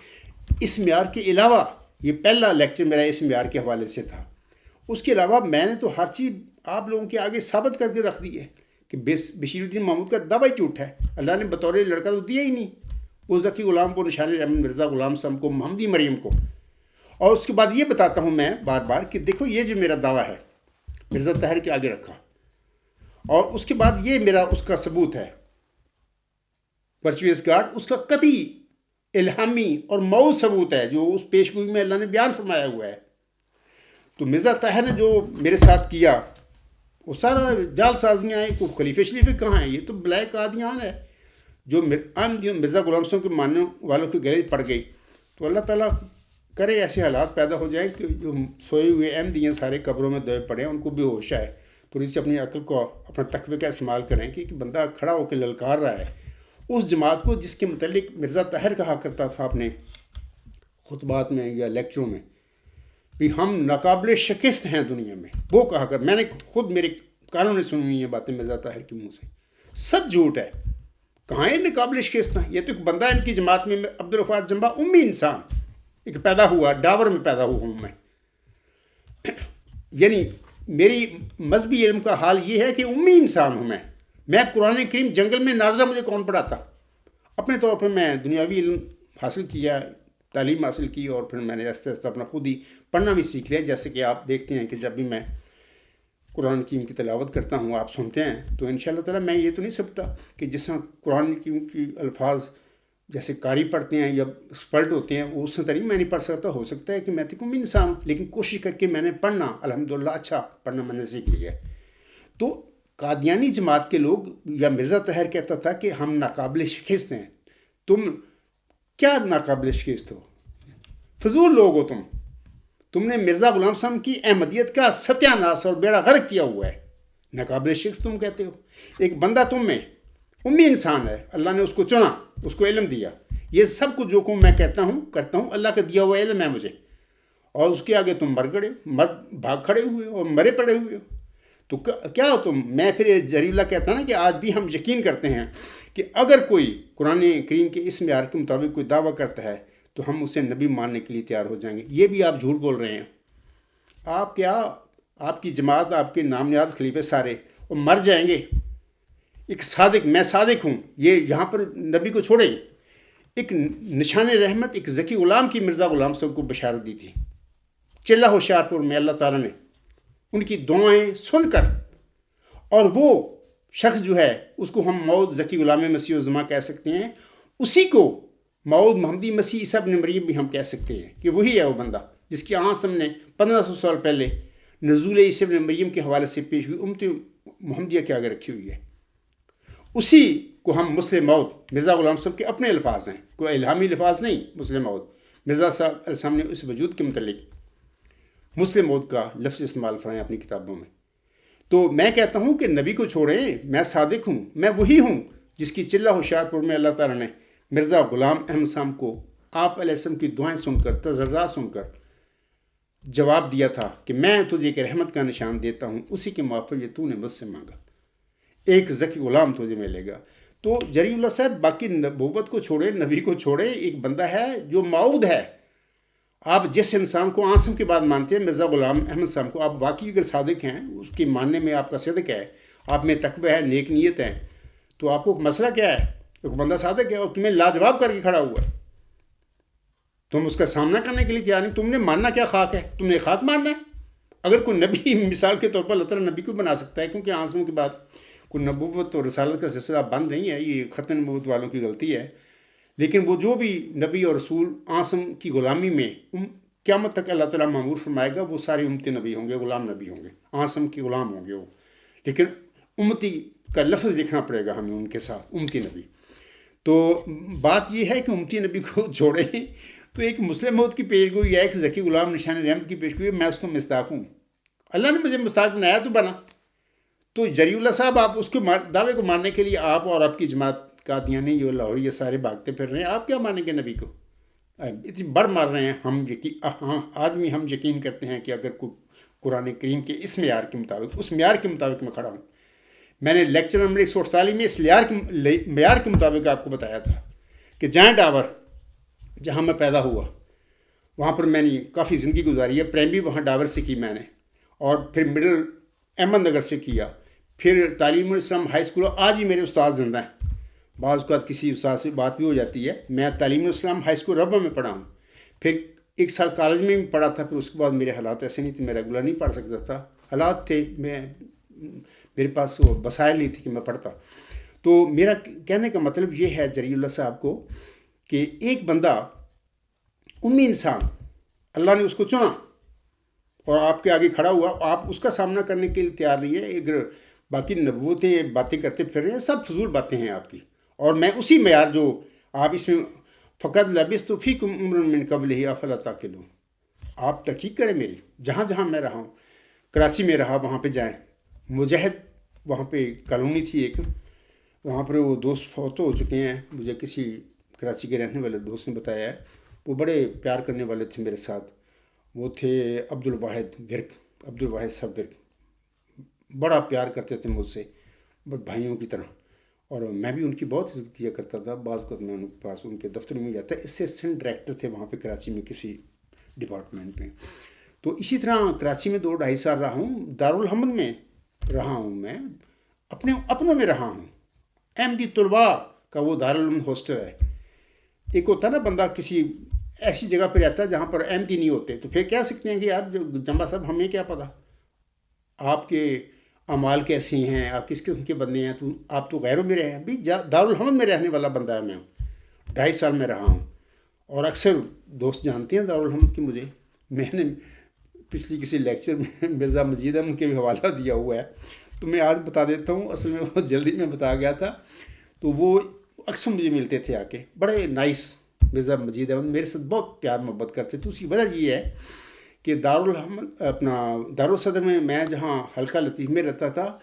اس معیار کے علاوہ، یہ پہلا لیکچر میرا اس معیار کے حوالے سے تھا، اس کے علاوہ میں نے تو ہر چیز آپ لوگوں کے آگے ثابت کر کے رکھ دی ہے کہ بشیر الدین محمود کا دعویٰ ہی جھوٹ ہے۔ اللہ نے بطور لڑکا تو دیا ہی نہیں، وہ ذکی غلام کو، نشان احمد مرزا غلام صاحب کو، محمدی مریم کو۔ اور اس کے بعد یہ بتاتا ہوں میں بار بار کہ دیکھو یہ جو میرا دعویٰ ہے مرزا طاہر کے آگے رکھا، اور اس کے بعد یہ میرا اس کا ثبوت ہے ورچوئس گارڈ، اس کا قطعی الہامی اور موعود ثبوت ہے جو اس پیشگوئی میں اللہ نے بیان فرمایا ہوا ہے۔ تو مرزا طاہر نے جو میرے ساتھ کیا وہ سارا جال سازیاں ہیں۔ کوئی خلیفہ شریف کہاں ہیں؟ یہ تو بلیک قادیان ہے جو مرزا غلام صاحب کے ماننے والوں کے گلے پڑ گئی۔ تو اللہ تعالیٰ کرے ایسے حالات پیدا ہو جائیں کہ جو سوئے ہوئے احمدی سارے قبروں میں دبے پڑے ہیں، ان کو بے ہوش آئے، تھوڑی سی اپنی عقل کو، اپنا تقوی کا استعمال کریں کہ بندہ کھڑا ہو کے للکار رہا ہے اس جماعت کو جس کے متعلق مرزا طاہر کہا کرتا تھا اپنے خطبات میں یا لیکچروں میں بھی ہم ناقابل شکست ہیں دنیا میں۔ وہ کہا کر، میں نے خود میرے کانوں نے سنی ہوئی یہ باتیں مرزا طاہر کے منہ سے، سب جھوٹ ہے۔ کہاں یہ ناقابل شکست ہیں؟ یہ تو ایک بندہ ان کی جماعت میں عبدالغفار جمبا امی انسان ایک پیدا ہوا، ڈاور میں پیدا ہوا ہوں میں۔ یعنی میری مذہبی علم کا حال یہ ہے کہ امی انسان ہوں میں قرآن کریم جنگل میں ناظرہ مجھے کون پڑھاتا؟ اپنے طور پر میں دنیاوی علم حاصل کیا، تعلیم حاصل کی، اور پھر میں نے آہستہ آہستہ اپنا خود ہی پڑھنا بھی سیکھ لیا۔ جیسے کہ آپ دیکھتے ہیں کہ جب بھی میں قرآن کریم کی تلاوت کرتا ہوں، آپ سنتے ہیں، تو انشاءاللہ تعالیٰ میں یہ تو نہیں سکتا کہ جس طرح قرآن کریم کی الفاظ جیسے قاری پڑھتے ہیں یا ایکسپرٹ ہوتے ہیں وہ اس طرح میں نہیں پڑھ سکتا۔ ہو سکتا ہے کہ میں تو کوئی انسان ہوں، لیکن کوشش کر کے میں نے پڑھنا الحمدللہ اچھا پڑھنا میں نے سیکھ لیا ہے۔ تو قادیانی جماعت کے لوگ یا مرزا طاہر کہتا تھا کہ ہم ناقابل شکست ہیں۔ تم کیا ناقابل شکست ہو؟ فضول لوگ ہو تم نے مرزا غلام صاحب کی احمدیت کا ستیہ ناش اور بیڑا غرق کیا ہوا ہے۔ ناقابل شکست تم کہتے ہو؟ ایک بندہ تم میں امی انسان ہے، اللہ نے اس کو چنا، اس کو علم دیا۔ یہ سب کچھ جو میں کرتا ہوں اللہ کا دیا ہوا علم ہے مجھے، اور اس کے آگے تم بھاگ کھڑے ہوئے ہو اور مرے پڑے ہوئے ہو۔ تو کیا ہو تم؟ میں پھر جری اللہ کہتا نا کہ آج بھی ہم یقین کرتے ہیں کہ اگر کوئی قرآن کریم کے اس معیار کے مطابق کوئی دعویٰ کرتا ہے تو ہم اسے نبی ماننے کے لیے تیار ہو جائیں گے۔ یہ بھی آپ جھوٹ بول رہے ہیں۔ آپ کیا، آپ کی جماعت، آپ کے نام نیاد خلیفے سارے وہ مر جائیں گے۔ ایک صادق، میں صادق ہوں، یہ یہاں پر نبی کو چھوڑیں۔ ایک نشان رحمت، ایک ذکی غلام کی مرزا غلام صاحب کو بشارت دی تھی چلہ ہوشیار پور میں، اللہ تعالیٰ نے ان کی دعائیں سن کر، اور وہ شخص جو ہے اس کو ہم موعود ذکی غلام مسیح الزما کہہ سکتے ہیں، اسی کو موعود محمدی مسیح عیسیٰ ابن مریم بھی ہم کہہ سکتے ہیں کہ وہی ہے وہ بندہ جس کی آنکھ ہم نے 1500 سال پہلے نزول عیسیٰ ابن مریم کے حوالے سے پیش ہوئی امت محمدیہ کے آگے رکھی ہوئی ہے۔ اسی کو ہم مسلم موعود، مرزا غلام صاحب کے اپنے الفاظ ہیں، کوئی الہامی الفاظ نہیں، مسلم موعود۔ مرزا صاحب علیہ السلام نے اس وجود کے متعلق مسلم موعود کا لفظ استعمال فرمایا اپنی کتابوں میں۔ تو میں کہتا ہوں کہ نبی کو چھوڑیں، میں صادق ہوں، میں وہی ہوں جس کی چلہ ہوشیار پور میں اللہ تعالیٰ نے مرزا غلام احمد صاحب کو آپ علیہ السلام کی دعائیں سن کر، تضرعات سن کر جواب دیا تھا کہ میں تجھے ایک رحمت کا نشان دیتا ہوں، اسی کے موافق یہ تو نے مجھ سے مانگا، ایک ذکی غلام تجھے ملے گا۔ تو جری اللہ صاحب باقی نبوت کو چھوڑیں، نبی کو چھوڑیں، ایک بندہ ہے جو موعود ہے۔ آپ جس انسان کو عاصم کے بعد مانتے ہیں، مرزا غلام احمد صاحب کو، آپ واقعی اگر صادق ہیں، اس کی ماننے میں آپ کا صدق ہے، آپ میں تقوی ہے، نیک نیت ہے، تو آپ کو مسئلہ کیا ہے؟ ایک بندہ صادق ہے اور تمہیں لاجواب کر کے کھڑا ہوا ہے، تم اس کا سامنا کرنے کے لیے تیار نہیں۔ تم نے ماننا کیا خاک ہے؟ تم نے خاک ماننا ہے؟ اگر کوئی نبی، مثال کے طور پر اللہ تعالیٰ نبی کو بنا سکتا ہے، کیونکہ عاصم کے بعد کوئی نبوت اور رسالت کا سلسلہ بند نہیں ہے، یہ ختم نبوت والوں کی غلطی ہے، لیکن وہ جو بھی نبی اور رسول آسم کی غلامی میں قیامت تک اللہ تعالیٰ معمور فرمائے گا، وہ سارے امتی نبی ہوں گے، غلام نبی ہوں گے، آسم کے غلام ہوں گے وہ. لیکن امتی کا لفظ لکھنا پڑے گا ہمیں ان کے ساتھ، امتی نبی. تو بات یہ ہے کہ امتی نبی کو چھوڑیں تو ایک مسلم موت کی پیش گوئی ہے، ایک ذکی غلام نشان رحمت کی پیش گوئی ہے. میں اس کا مصداق ہوں، اللہ نے مجھے مصداق بنایا تو بنا. تو جری اللہ صاحب، آپ اس کے دعوے کو ماننے کے لیے آپ اور آپ کی جماعت قادیانی یہ لاہور یہ سارے بھاگتے پھر رہے ہیں، آپ کیا مانیں گے نبی کو؟ اتنی بڑھ مار رہے ہیں. ہم آدمی ہم یقین کرتے ہیں کہ اگر کوئی قرآن کریم کے اس معیار کے مطابق، اس معیار کے مطابق میں کھڑا ہوں. میں نے لیکچر نمبر 148 میں اس معیار کے مطابق آپ کو بتایا تھا کہ جائنٹ ڈاور جہاں میں پیدا ہوا وہاں پر میں نے کافی زندگی گزاری ہے. پرائمری وہاں ڈاور سے کی میں نے، اور پھر مڈل احمد نگر سے کیا، پھر تعلیم الاسلام ہائی اسکول. آج ہی میرے استاد زندہ ہیں، بعض اوقات کسی استاد سے بات بھی ہو جاتی ہے. میں تعلیم الاسلام ہائی اسکول ربہ میں پڑھا ہوں، پھر 1 سال کالج میں بھی پڑھا تھا. پھر اس کے بعد میرے حالات ایسے نہیں تھے، میں ریگولر نہیں پڑھ سکتا تھا. حالات تھے، میرے پاس وہ وسائل نہیں تھی کہ میں پڑھتا. تو میرا کہنے کا مطلب یہ ہے جری اللہ صاحب کو کہ ایک بندہ امی انسان، اللہ نے اس کو چنا اور آپ کے آگے کھڑا ہوا، آپ اس کا سامنا کرنے کے لیے تیار نہیں ہے. اگر باقی نبوتیں باتیں کرتے پھر رہے ہیں، سب فضول باتیں ہیں آپ کی. اور میں اسی معیار جو آپ اس میں فقط لبثت فیکم عمرا من قبلہ افلا تعقلون، آپ تحقیق کریں میری. جہاں جہاں میں رہا ہوں، کراچی میں رہا، وہاں پہ جائیں. مجاہد وہاں پہ کالونی تھی ایک، وہاں پر وہ دوست فوت ہو چکے ہیں. مجھے کسی کراچی کے رہنے والے دوست نے بتایا ہے، وہ بڑے پیار کرنے والے تھے میرے ساتھ. وہ تھے عبدالواحد صاحب ورک. بڑا پیار کرتے تھے مجھ سے، بھائیوں کی طرح، اور میں بھی ان کی بہت عزت کیا کرتا تھا. بعض اوقات میں ان کے پاس ان کے دفتر میں جاتا. اسسٹنٹ ڈائریکٹر تھے وہاں پہ کراچی میں کسی ڈپارٹمنٹ میں. تو اسی طرح کراچی میں 2-2.5 سال رہا ہوں. دارالحمد میں رہا ہوں، میں اپنوں میں رہا ہوں. احمدی طلباء کا وہ دارالعلوم ہاسٹل ہے. ایک ہوتا ہے نا بندہ کسی ایسی جگہ پہ رہتا ہے جہاں پر احمدی نہیں ہوتے، تو پھر کہہ سکتے ہیں کہ یار جمبا صاحب ہمیں کیا پتہ آپ کے اعمال کیسے ہیں، آپ کس قسم کے بندے ہیں. تو آپ تو غیروں میں رہے ہیں. بھی دارالحمد میں رہنے والا بندہ ہے. میں 2.5 سال میں رہا ہوں، اور اکثر دوست جانتے ہیں دارالحمد کی مجھے. میں نے پچھلی کسی لیکچر میں مرزا مجید احمد کے بھی حوالہ دیا ہوا ہے، تو میں آج بتا دیتا ہوں. اصل میں وہ جلدی میں بتا گیا تھا. تو وہ اکثر مجھے ملتے تھے آ کے، بڑے نائس. مرزا مجید احمد میرے ساتھ بہت پیار محبت کرتے تھے. اس کی وجہ یہ ہے کہ دارالصدر میں جہاں حلقہ لطیف میں رہتا تھا،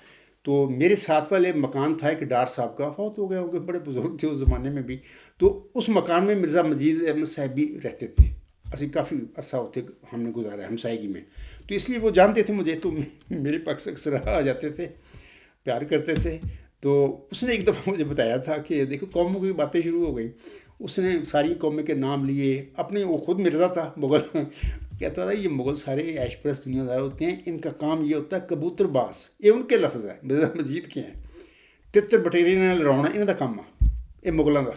تو میرے ساتھ والے مکان تھا ایک ڈار صاحب کا، فوت ہو گئے ہوں گے، بڑے بزرگ تھے اس زمانے میں بھی. تو اس مکان میں مرزا مجید احمد صاحب بھی رہتے تھے. اسی کافی عرصہ ہوتے ہم نے گزارا ہمسائیگی میں، تو اس لیے وہ جانتے تھے مجھے. تو میرے پاس اکثر آ جاتے تھے، پیار کرتے تھے. تو اس نے ایک دفعہ مجھے بتایا تھا کہ دیکھو قوموں کی باتیں شروع ہو گئیں. اس نے ساری قوموں کے نام لیے اپنے. وہ خود مرزا تھا مغل. کہتا تھا یہ مغل سارے عیش پرست دنیا دار ہوتے ہیں، ان کا کام یہ ہوتا ہے کبوتر باز. یہ ان کے لفظ ہے، مرزا مجید کے ہیں. تتر بٹیری نے لڑاؤنا انہوں کا کام ہے، یہ مغلوں کا.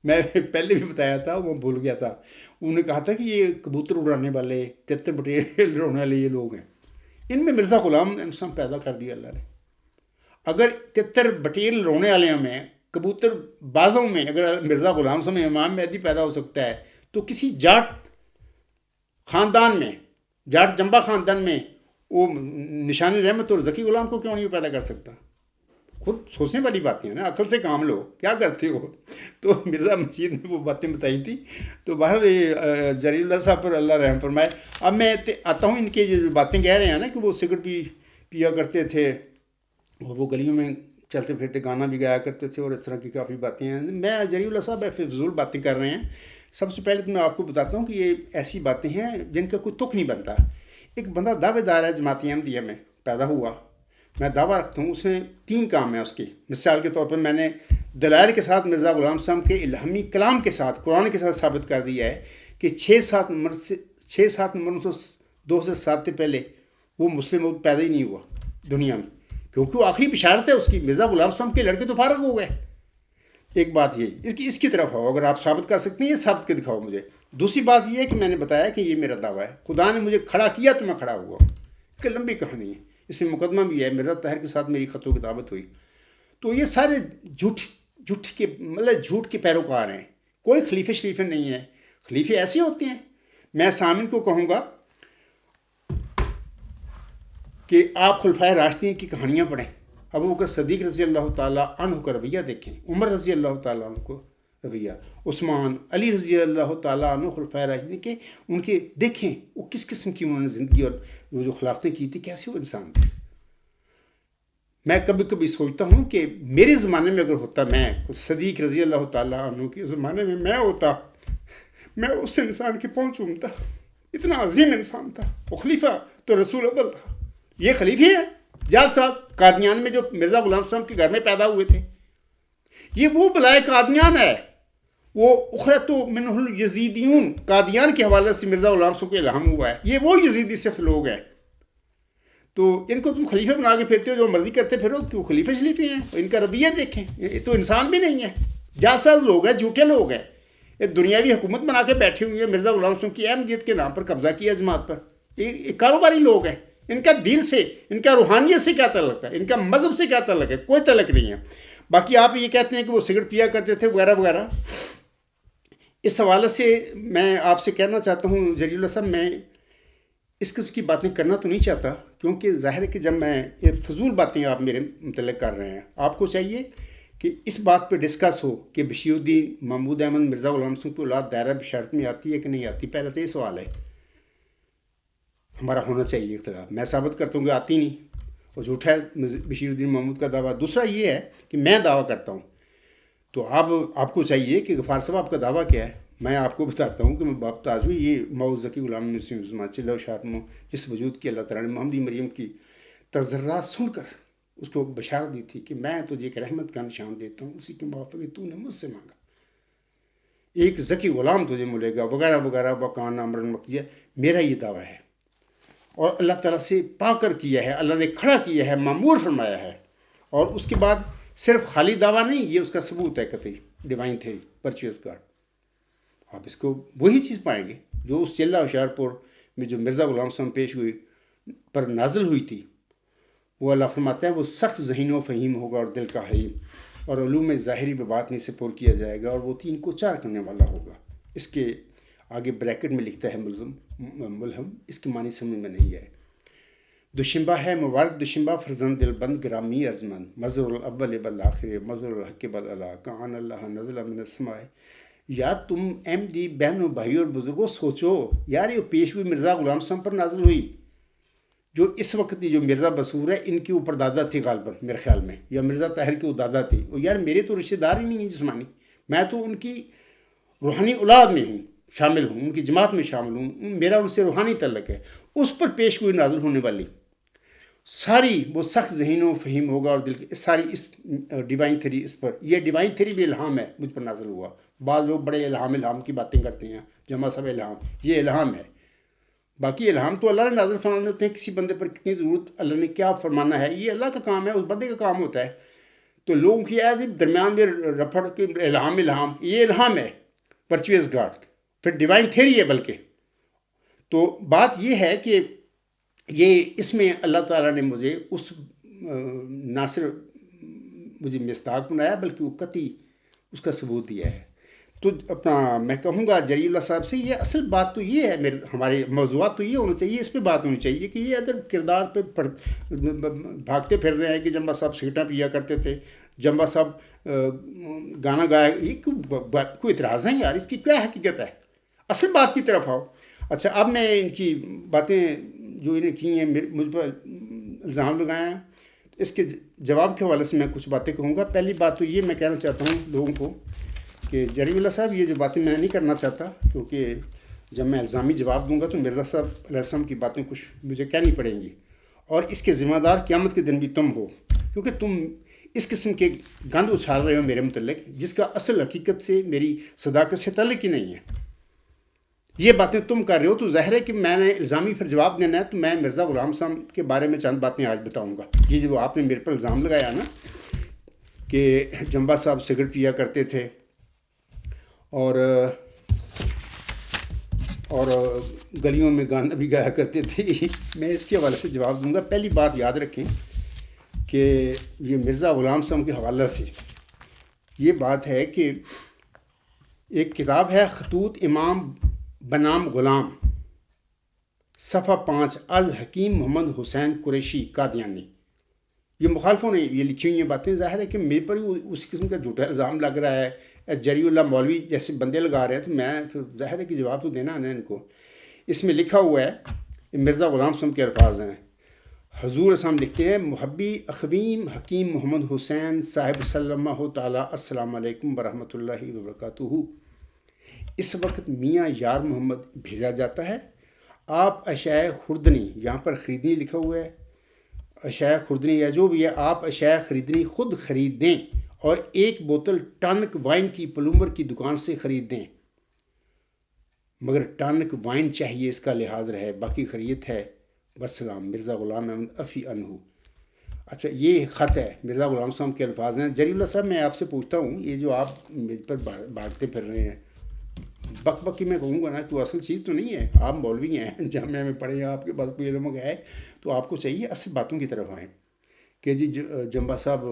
میں پہلے بھی بتایا تھا، وہ بھول گیا تھا. انہوں نے کہا تھا کہ یہ کبوتر اڑانے والے، تتر بٹیری لڑانے والے یہ لوگ ہیں. ان میں مرزا غلام انسان پیدا کر دیا اللہ نے. اگر تتر بٹیر لڑانے والے میں، کبوتر بازوں میں اگر مرزا غلام صاحب امام مہدی پیدا ہو سکتا ہے، تو کسی جاٹ خاندان میں، جاٹ جمبا خاندان میں وہ نشان رحمت اور ذکی غلام کو کیوں نہیں پیدا کر سکتا؟ خود سوچنے والی باتیں ہیں نا، عقل سے کام لو، کیا کرتے ہو. تو مرزا مجید نے وہ باتیں بتائی تھی. تو بہر جری اللہ صاحب پر اللہ رحم فرمائے. اب میں آتا ہوں ان کے جو باتیں کہہ رہے ہیں نا کہ وہ سگریٹ بھی پیا کرتے تھے، اور وہ گلیوں میں چلتے پھرتے گانا بھی گایا کرتے تھے، اور اس طرح کی کافی باتیں ہیں. میں جری اللہ صاحب فضول باتیں کر رہے ہیں. سب سے پہلے تو میں آپ کو بتاتا ہوں کہ یہ ایسی باتیں ہیں جن کا کوئی تک نہیں بنتا. ایک بندہ دعوے دار ہے، جماعت احمدیہ میں پیدا ہوا. میں دعویٰ رکھتا ہوں اس نے 3 کام ہیں اس کی. مثال کے طور پر میں نے دلائل کے ساتھ مرزا غلام صاحب کے الہامی کلام کے ساتھ، قرآن کے ساتھ ثابت کر دیا ہے کہ 6-7 نمبر 2007 سے پہلے وہ مسلم پیدا ہی نہیں ہوا دنیا میں، کیونکہ وہ آخری بشارت ہے اس کی. مرزا غلام صاحب کے لڑکے تو فارغ ہو گئے. ایک بات یہ اس کی طرف آؤ، اگر آپ ثابت کر سکتے ہیں یہ ثابت کے دکھاؤ مجھے. دوسری بات یہ ہے کہ میں نے بتایا کہ یہ میرا دعویٰ ہے، خدا نے مجھے کھڑا کیا تو میں کھڑا ہوا. کہ لمبی کہانی ہے، اس میں مقدمہ بھی ہے. مرزا طاہر کے ساتھ میری خط و کتابت ہوئی. تو یہ سارے جھوٹ کے پیروکار ہیں کوئی خلیفہ شریف نہیں ہے. خلیفے ایسے ہوتے ہیں. میں سامعین کو کہوں گا کہ آپ خلفائے راشدین کی کہانیاں پڑھیں. ابو بکر صدیق رضی اللہ تعالیٰ عنہ کا رویہ دیکھیں, عمر رضی اللہ تعالیٰ عنہ کو رویہ, عثمان, علی رضی اللہ تعالیٰ عنہ خلفائے راشدین کے, ان کے دیکھیں وہ کس قسم کی انہوں نے زندگی اور وہ جو خلافتیں کی تھی, کیسے وہ انسان تھے. میں کبھی کبھی سوچتا ہوں کہ میرے زمانے میں اگر ہوتا, میں صدیق رضی اللہ تعالیٰ عنہ کے زمانے میں ہوتا, میں اس انسان کے پہنچ چومتا. اتنا عظیم انسان تھا وہ. خلیفہ تو رسول اول تھا. یہ خلیفے ہیں جال ساز قادیان میں جو مرزا غلام صاحب کے گھر میں پیدا ہوئے تھے. یہ وہ بلائے قادیان ہے. وہ اخرت منہ الیزیدیون قادیان کے حوالے سے مرزا غلام صاحب کو الہام ہوا ہے. یہ وہ یزیدی صرف لوگ ہیں. تو ان کو تم خلیفہ بنا کے پھرتے ہو, جو مرضی کرتے پھرو, کہ وہ خلیفہ شلیفے ہیں. ان کا رویہ دیکھیں, یہ تو انسان بھی نہیں ہے, جال ساز لوگ ہیں, جھوٹے لوگ ہیں. یہ دنیاوی حکومت بنا کے بیٹھے ہوئے ہیں. مرزا غلام صاحب کی احمدیت کے نام پر قبضہ کیا جماعت پر. یہ کاروباری لوگ ہیں. ان کا دین سے, ان کا روحانیت سے کیا تعلق ہے, ان کا مذہب سے کیا تعلق ہے؟ کوئی تعلق نہیں ہے. باقی آپ یہ کہتے ہیں کہ وہ سگریٹ پیا کرتے تھے وغیرہ وغیرہ. اس حوالے سے میں آپ سے کہنا چاہتا ہوں جلیل اللہ صاحب, میں اس قسم کی باتیں کرنا تو نہیں چاہتا, کیونکہ ظاہر ہے کہ جب میں یہ فضول باتیں آپ میرے متعلق کر رہے ہیں, آپ کو چاہیے کہ اس بات پہ ڈسکس ہو کہ بشیر الدین محمود احمد مرزا غلام صاحب کی اولاد دائرہ بشارت میں آتی ہے کہ نہیں آتی. پہلے تو یہ سوال ہے. ہمارا ہونا چاہیے اختلاف. میں ثابت کرتا ہوں کہ آتی نہیں, اور جھوٹا ہے بشیر الدین محمود کا دعویٰ. دوسرا یہ ہے کہ میں دعویٰ کرتا ہوں, تو آپ کو چاہیے کہ غفار صاحب آپ کا دعویٰ کیا ہے. میں آپ کو بتاتا ہوں کہ میں باپ تاج ہوں. یہ موز ذکی غلام مسلم چلہ و شارموں جس وجود کی اللہ تعالیٰ نے محمدی مریم کی تذرات سن کر اس کو بشارت دی تھی کہ میں تجھے ایک رحمت کا نشان دیتا ہوں, اسی کے موافق تو نے مجھ سے مانگا, ایک ذکی غلام تجھے ملے گا وغیرہ وغیرہ. وکان امرا مقضیہ. میرا یہ دعویٰ ہے, اور اللہ تعالیٰ سے پا کر کیا ہے, اللہ نے کھڑا کیا ہے, معمور فرمایا ہے. اور اس کے بعد صرف خالی دعویٰ نہیں, یہ اس کا ثبوت ہے قطعی. Divine theory, perceives God. آپ اس کو وہی چیز پائیں گے جو اس چلہ ہوشیارپور میں جو مرزا غلام صاحب پیش ہوئی پر نازل ہوئی تھی. وہ اللہ فرماتا ہے وہ سخت ذہین و فہیم ہوگا اور دل کا حلیم, اور علوم ظاہری بباطنی سے پر کیا جائے گا, اور وہ 3 کو 4 کرنے والا ہوگا. اس کے آگے بریکٹ میں لکھتا ہے ملہم. اس کی معنی سمجھ میں نہیں ہے. دوشنبہ ہے مبارک دوشنبہ, فرزند دل بند گرامی ارجمند, مظہر الاول بالآخر, مظہر الحق بالعلا, کان اللہ نزل من السماء. یا تم احمدی بہنوں بھائیوں اور بزرگوں سوچو یار, یہ پیش ہوئی مرزا غلام صاحب پر نازل ہوئی, جو اس وقت جو مرزا بصور ہے ان کے اوپر دادا تھی غالباً میرے خیال میں, یا مرزا طاہر کی وہ دادا تھی. اور یار میرے تو رشتہ دار ہی نہیں ہیں جسمانی, میں تو ان کی روحانی اولاد میں ہوں, شامل ہوں, ان کی جماعت میں شامل ہوں, میرا ان سے روحانی تعلق ہے. اس پر پیش ہوئی نازل ہونے والی ساری وہ سخت ذہین و فہیم ہوگا, اور دل کی ساری اس ڈیوائن تھیری, اس پر یہ ڈیوائن تھیری بھی الہام ہے, مجھ پر نازل ہوا. بعض لوگ بڑے الہام کی باتیں کرتے ہیں, جمع سب الہام, یہ الہام ہے. باقی الہام تو اللہ نے نازل فرمانے ہوتے ہیں. کسی بندے پر کتنی ضرورت, اللہ نے کیا فرمانا ہے, یہ اللہ کا کام ہے, اس بندے کا کام ہوتا ہے. تو لوگوں کی ایسے درمیان میں رفڑ کے الہام, یہ الہام ہے, پرچویز گاڈ, پھر ڈیوائن تھیری ہے بلکہ. تو بات یہ ہے کہ یہ اس میں اللہ تعالیٰ نے مجھے اس نہ صرف مجھے مستاق بنایا بلکہ وہ قطعی اس کا ثبوت دیا ہے. تو اپنا میں کہوں گا جلیل اللہ صاحب سے, یہ اصل بات تو یہ ہے, ہمارے موضوعات تو یہ ہونا چاہیے, اس پہ بات ہونی چاہیے کہ یہ ادھر کردار پہ بھاگتے پھر رہے ہیں کہ جمبا صاحب سگریٹاں پیا کرتے تھے, جمبا صاحب گانا گایا. یہ کوئی اعتراض ہے یار, اس کی کیا حقیقت ہے؟ اصل بات کی طرف آؤ. اچھا, اب میں ان کی باتیں جو انہیں کی ہیں, مجھ پر الزام لگایا ہیں, اس کے جواب کے حوالے سے میں کچھ باتیں کہوں گا. پہلی بات تو یہ میں کہنا چاہتا ہوں لوگوں کو کہ جلیل اللہ صاحب یہ جو باتیں میں نہیں کرنا چاہتا, کیونکہ جب میں الزامی جواب دوں گا تو مرزا صاحب علیہ السلام کی باتیں کچھ مجھے کہنی پڑیں گی, اور اس کے ذمہ دار قیامت کے دن بھی تم ہو, کیونکہ تم اس قسم کے گند اچھال رہے ہو میرے متعلق, جس کا اصل حقیقت سے میری صداقت سے تعلق ہی نہیں ہے. یہ باتیں تم کر رہے ہو, تو ظاہر ہے کہ میں نے الزامی پھر جواب دینا ہے. تو میں مرزا غلام صاحب کے بارے میں چند باتیں آج بتاؤں گا. یہ جو آپ نے میرے پر الزام لگایا نا کہ جمبا صاحب سگریٹ پیا کرتے تھے اور گلیوں میں گانا بھی گایا کرتے تھے, میں اس کے حوالے سے جواب دوں گا. پہلی بات یاد رکھیں کہ یہ مرزا غلام صاحب کے حوالے سے یہ بات ہے کہ ایک کتاب ہے خطوط امام بنام غلام، صفحہ 5، الحکیم محمد حسین قریشی قادیانی. یہ مخالفوں نے یہ لکھی ہوئی ہیں باتیں. ظاہر ہے کہ میرے پر ہی اسی قسم کا جھوٹا الزام لگ رہا ہے، جری اللہ مولوی جیسے بندے لگا رہے ہیں، تو میں ظاہر ہے کہ جواب تو دینا ہے ان کو. اس میں لکھا ہوا ہے، مرزا غلام صاحب کے الفاظ ہیں. حضور اسلام لکھتے ہیں، محبی اخویم حکیم محمد حسین صاحب صلی اللہ تعالیٰ السلام علیکم ورحمۃ اللہ وبرکاتہ. اس وقت میاں یار محمد بھیجا جاتا ہے. آپ اشیاء خوردنی، یہاں پر خریدنی لکھا ہوا ہے، اشیاء خوردنی یا جو بھی ہے، آپ اشیاء خریدنی خود خرید دیں اور ایک بوتل ٹانک وائن کی پلومبر کی دکان سے خرید دیں. مگر ٹانک وائن چاہیے، اس کا لحاظ رہے، باقی خرید ہے. وسلام، مرزا غلام احمد افی انہو. اچھا، یہ خط ہے، مرزا غلام صاحب کے الفاظ ہیں. جری اللہ صاحب، میں آپ سے پوچھتا ہوں، یہ جو آپ میرے پر بھاگتے پھر رہے ہیں، بک بک کی میں کہوں گا نا، تو اصل چیز تو نہیں ہے. آپ مولوی ہیں، جامعہ میں پڑھے ہیں، آپ کے پاس کوئی علم ہے، تو آپ کو چاہیے اصل باتوں کی طرف آئیں. کہ جی جمبا صاحب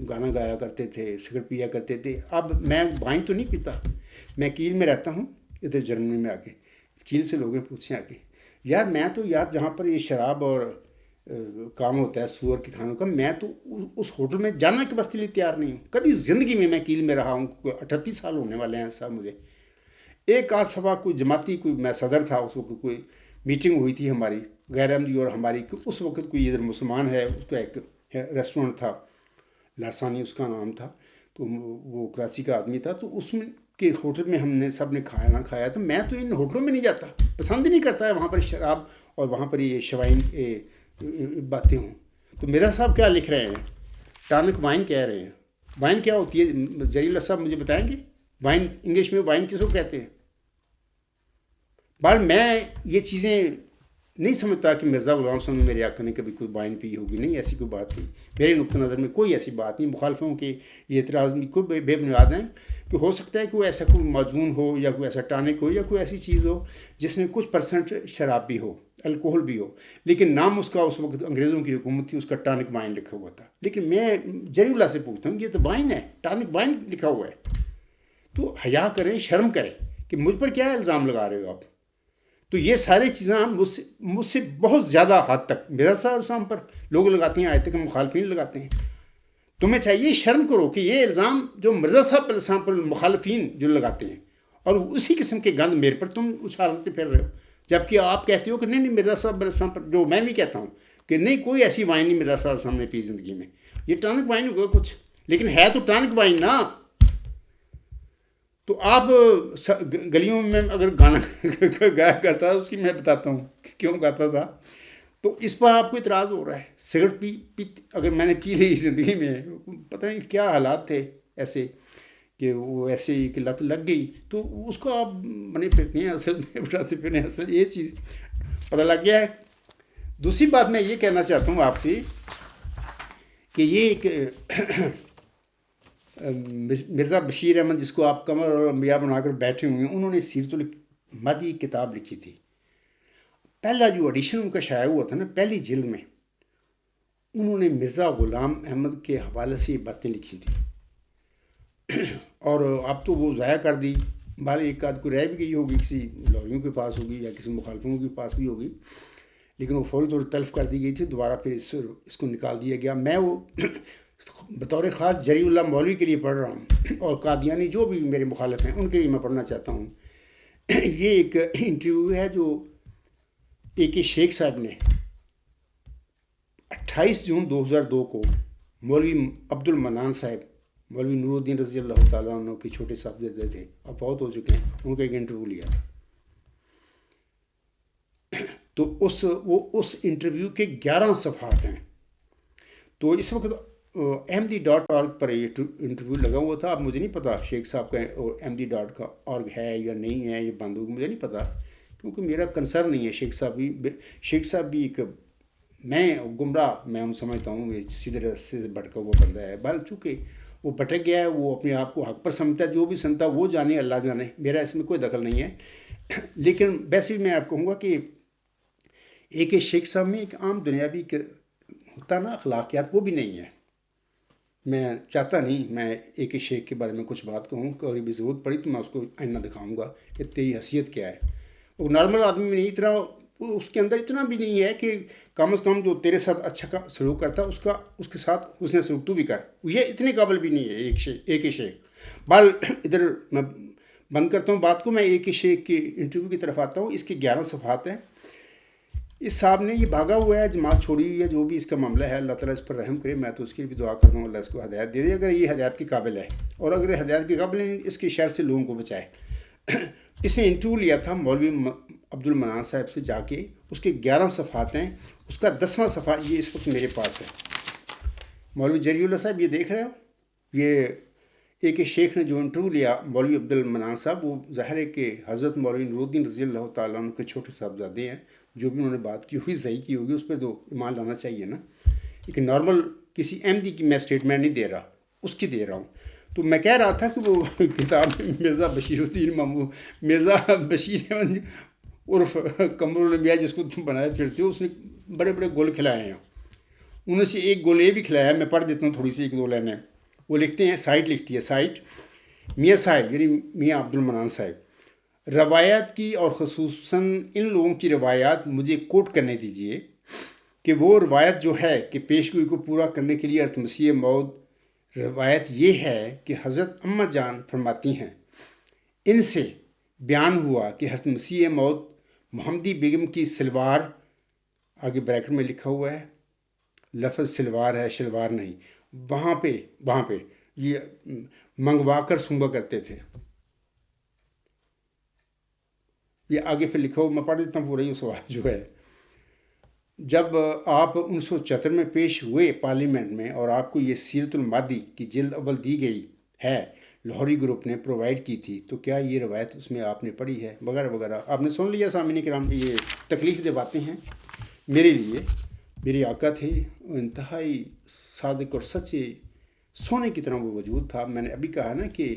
گانا گایا کرتے تھے، سگریٹ پیا کرتے تھے. اب میں وائن تو نہیں پیتا، میں کیل میں رہتا ہوں، ادھر جرمنی میں آ کے. کیل سے لوگوں پوچھیں آ کے، یار میں تو یار جہاں پر یہ شراب اور کام ہوتا ہے سور کے کھانوں کا، میں تو اس ہوٹل میں جانا کے بس کے لیے تیار نہیں ہوں. کبھی زندگی میں کیل میں رہا ہوں، 38 سال ہونے والے ہیں صاحب مجھے. ایک آدھ صفحہ کوئی جماعتی، کوئی میں صدر تھا اس وقت، کوئی میٹنگ ہوئی تھی ہماری غیر احمدی اور ہماری، کہ اس وقت کوئی ادھر مسلمان ہے، اس کا ایک ریسٹورنٹ تھا، لاسانی اس کا نام تھا، تو وہ کراچی کا آدمی تھا. تو اس میں کے ہوٹل میں ہم نے سب نے کھانا کھایا. تو میں تو ان ہوٹلوں میں نہیں جاتا، پسند ہی نہیں کرتا ہے وہاں پر شراب اور وہاں پر یہ شوائن باتیں ہوں. تو میرا صاحب کیا لکھ رہے ہیں، ٹانک وائن کہہ رہے ہیں. وائن کیا ہوتی ہے جلیل اللہ صاحب مجھے بتائیں گے؟ وائن انگلش میں وائن کس کو کہتے ہیں؟ بال میں یہ چیزیں نہیں سمجھتا کہ مرزا غلام صاحب نے میرے آقا نے کبھی کوئی وائن پی ہوگی. نہیں، ایسی کوئی بات نہیں، میرے نقطہ نظر میں کوئی ایسی بات نہیں. مخالفوں کے یہ اعتراض بھی کوئی بے بنیاد ہیں، کہ ہو سکتا ہے کوئی ایسا کوئی معجون ہو یا کوئی ایسا ٹانک ہو یا کوئی ایسی چیز ہو جس میں کچھ پرسنٹ شراب بھی ہو، الکوہل بھی ہو، لیکن نام اس کا اس وقت انگریزوں کی حکومت تھی، اس کا ٹانک وائن لکھا ہوا تھا. لیکن میں جری اللہ سے پوچھتا ہوں، یہ تو وائن ہے، ٹانک وائن لکھا ہوا ہے. تو حیا کریں، شرم کریں کہ مجھ پر کیا الزام لگا رہے ہو آپ. تو یہ ساری چیزیں مجھ سے بہت زیادہ حد تک مرزا صاحب پر لوگ لگاتے ہیں، آیت کے مخالفین لگاتے ہیں. تمہیں چاہیے شرم کرو کہ یہ الزام جو مرزا صاحب پر مخالفین جو لگاتے ہیں، اور اسی قسم کے گند میرے پر تم اچھالتے پھر رہے ہو. جبکہ آپ کہتے ہو کہ نہیں مرزا صاحب پر، جو میں بھی کہتا ہوں کہ نہیں، کوئی ایسی وائن نہیں مرزا صاحب نے پی زندگی میں. یہ ٹانک وائن ہوگا کچھ، لیکن ہے تو ٹانک وائن نا. تو آپ گلیوں میں اگر گانا گایا کرتا اس کی میں بتاتا ہوں کہ کیوں گاتا تھا. تو اس پر آپ کو اعتراض ہو رہا ہے. سگریٹ پی اگر میں نے پی لی زندگی میں، پتہ نہیں کیا حالات تھے ایسے کہ وہ ایسے کہ لت لگ گئی، تو اس کو آپ بنے پھرتے ہیں، اصل میں اٹھاتے پھرتے ہیں. اصل یہ چیز پتہ لگ گیا ہے. دوسری بات میں یہ کہنا چاہتا ہوں آپ سے کہ یہ ایک مرزا بشیر احمد، جس کو آپ قمر اور انبیاء بنا کر بیٹھے ہوئے ہیں، انہوں نے سیرت المہدی کتاب لکھی تھی. پہلا جو ایڈیشن ان کا شائع ہوا تھا نا، پہلی جلد میں، انہوں نے مرزا غلام احمد کے حوالے سے یہ باتیں لکھی تھیں، اور اب تو وہ ضائع کر دی. بھلے ایک آدھ کو رہ بھی گئی ہوگی، کسی لوریوں کے پاس ہوگی یا کسی مخالفوں کے پاس بھی ہوگی، لیکن وہ فوری طور پر تلف کر دی گئی تھی. دوبارہ پھر اس کو نکال دیا گیا. میں وہ بطور خاص جری اللہ مولوی کے لیے پڑھ رہا ہوں، اور قادیانی جو بھی میرے مخالف ہیں ان کے لیے میں پڑھنا چاہتا ہوں. یہ ایک انٹرویو ہے جو اے کے شیخ صاحب نے 28 جون 2002 کو مولوی عبد المنان صاحب، مولوی نور الدین رضی اللہ تعالیٰ عنہ کے چھوٹے صاحبزادے تھے، اب فوت ہو چکے ہیں، ان کا ایک انٹرویو لیا تھا. تو اس انٹرویو کے 11 صفحات ہیں. تو اس وقت احمدی.org پر یہ انٹرویو لگا ہوا تھا. اب مجھے نہیں پتا شیخ صاحب کا احمدی.org ہے یا نہیں ہے، یہ بند ہوگا، مجھے نہیں پتا، کیونکہ میرا کنسرن نہیں ہے. شیخ صاحب بھی ایک، میں گمراہ میں سمجھتا ہوں، یہ سیدھے راستے سے بھٹکا ہوا بندہ ہے. بل چونکہ وہ بھٹک گیا ہے، وہ اپنے آپ کو حق پر سمجھتا ہے. جو بھی سمجھتا وہ جانے، اللہ جانے، میرا اس میں کوئی دخل نہیں ہے. لیکن ویسے بھی میں آپ کہوں گا کہ ایک شیخ صاحب میں ایک عام دنیاوی ہوتا نا اخلاقیات، وہ بھی نہیں ہے. میں چاہتا نہیں میں اے کے شیخ کے بارے میں کچھ بات کہوں، کبھی بھی ضرورت پڑی تو میں اس کو آئینہ دکھاؤں گا کہ تیری حیثیت کیا ہے. وہ نارمل آدمی میں نہیں اتنا، اس کے اندر اتنا بھی نہیں ہے کہ کم از کم جو تیرے ساتھ اچھا سلوک کرتا ہے اس کے ساتھ حسن سلوک تو بھی کر. یہ اتنے قابل بھی نہیں ہے اے کے شیخ. بال ادھر میں بند کرتا ہوں بات کو، میں اے کے شیخ کے انٹرویو کی طرف آتا ہوں. اس کے 11 صفحات ہیں. اس صاحب نے یہ بھاگا ہوا ہے، جماعت چھوڑی ہوئی ہے، جو بھی اس کا معاملہ ہے اللہ تعالیٰ اس پر رحم کرے. میں تو اس کی بھی دعا کرتا ہوں اللہ اس کو ہدایت دے دے اگر یہ ہدایت کے قابل ہے، اور اگر یہ ہدایت کے قابل نہیں اس کے شر سے لوگوں کو بچائے. اس نے انٹرویو لیا تھا مولوی عبد المنان صاحب سے جا کے. اس کے 11 صفحات ہیں. اس کا 10واں صفحہ یہ اس وقت میرے پاس ہے. مولوی جری اللہ صاحب یہ دیکھ رہے ہو، یہ ایک شیخ نے جو انٹرویو لیا مولوی عبد المنان صاحب، وہ ظاہر ہے کہ حضرت مولوی نور الدین رضی اللہ تعالیٰ عنہ کے چھوٹے صاحبزادے ہیں. جو بھی انہوں نے بات کی ہوئی صحیح کی ہوگی اس پہ تو ایمان لانا چاہیے نا. ایک نارمل کسی احمدی کی میں اسٹیٹمنٹ نہیں دے رہا، اس کی دے رہا ہوں. تو میں کہہ رہا تھا کہ وہ کتاب مرزا بشیر الدین مرزا بشیر احمد عرف قمر الانبیاء جس کو تم بنائے پھرتے ہو، اس نے بڑے بڑے گول کھلائے ہیں. انہوں سے ایک گول یہ بھی کھلایا ہے، میں پڑھ دیتا ہوں تھوڑی سی 1-2 لائنیں. وہ لکھتے ہیں، سائٹ لکھتی ہے، سائٹ میاں صاحب یعنی میاں عبد المنان صاحب، روایات کی اور خصوصاً ان لوگوں کی روایات مجھے کوٹ کرنے دیجئے کہ وہ روایت جو ہے کہ پیشگوئی کو پورا کرنے کے لیے حضرت مسیح موعود. روایت یہ ہے کہ حضرت اماں جان فرماتی ہیں ان سے بیان ہوا کہ حضرت مسیح موعود محمدی بیگم کی سلوار، آگے بریکٹ میں لکھا ہوا ہے لفظ سلوار ہے شلوار نہیں، وہاں پہ یہ منگوا کر سونگا کرتے تھے. یہ آگے پھر لکھا ہو، میں پڑھ دیتا ہوں پورا. یہ سوال جو ہے، جب آپ 1974 میں پیش ہوئے پارلیمنٹ میں اور آپ کو یہ سیرت المادی کی جلد اول دی گئی ہے، لاہوری گروپ نے پرووائڈ کی تھی، تو کیا یہ روایت اس میں آپ نے پڑھی ہے وغیرہ وغیرہ. آپ نے سن لیا سامعین کرام، یہ تکلیف دہ باتیں ہیں میرے لیے. میرے آقا تھے، انتہائی صادق اور سچے سونے کی طرح وہ وجود تھا. میں نے ابھی کہا نا کہ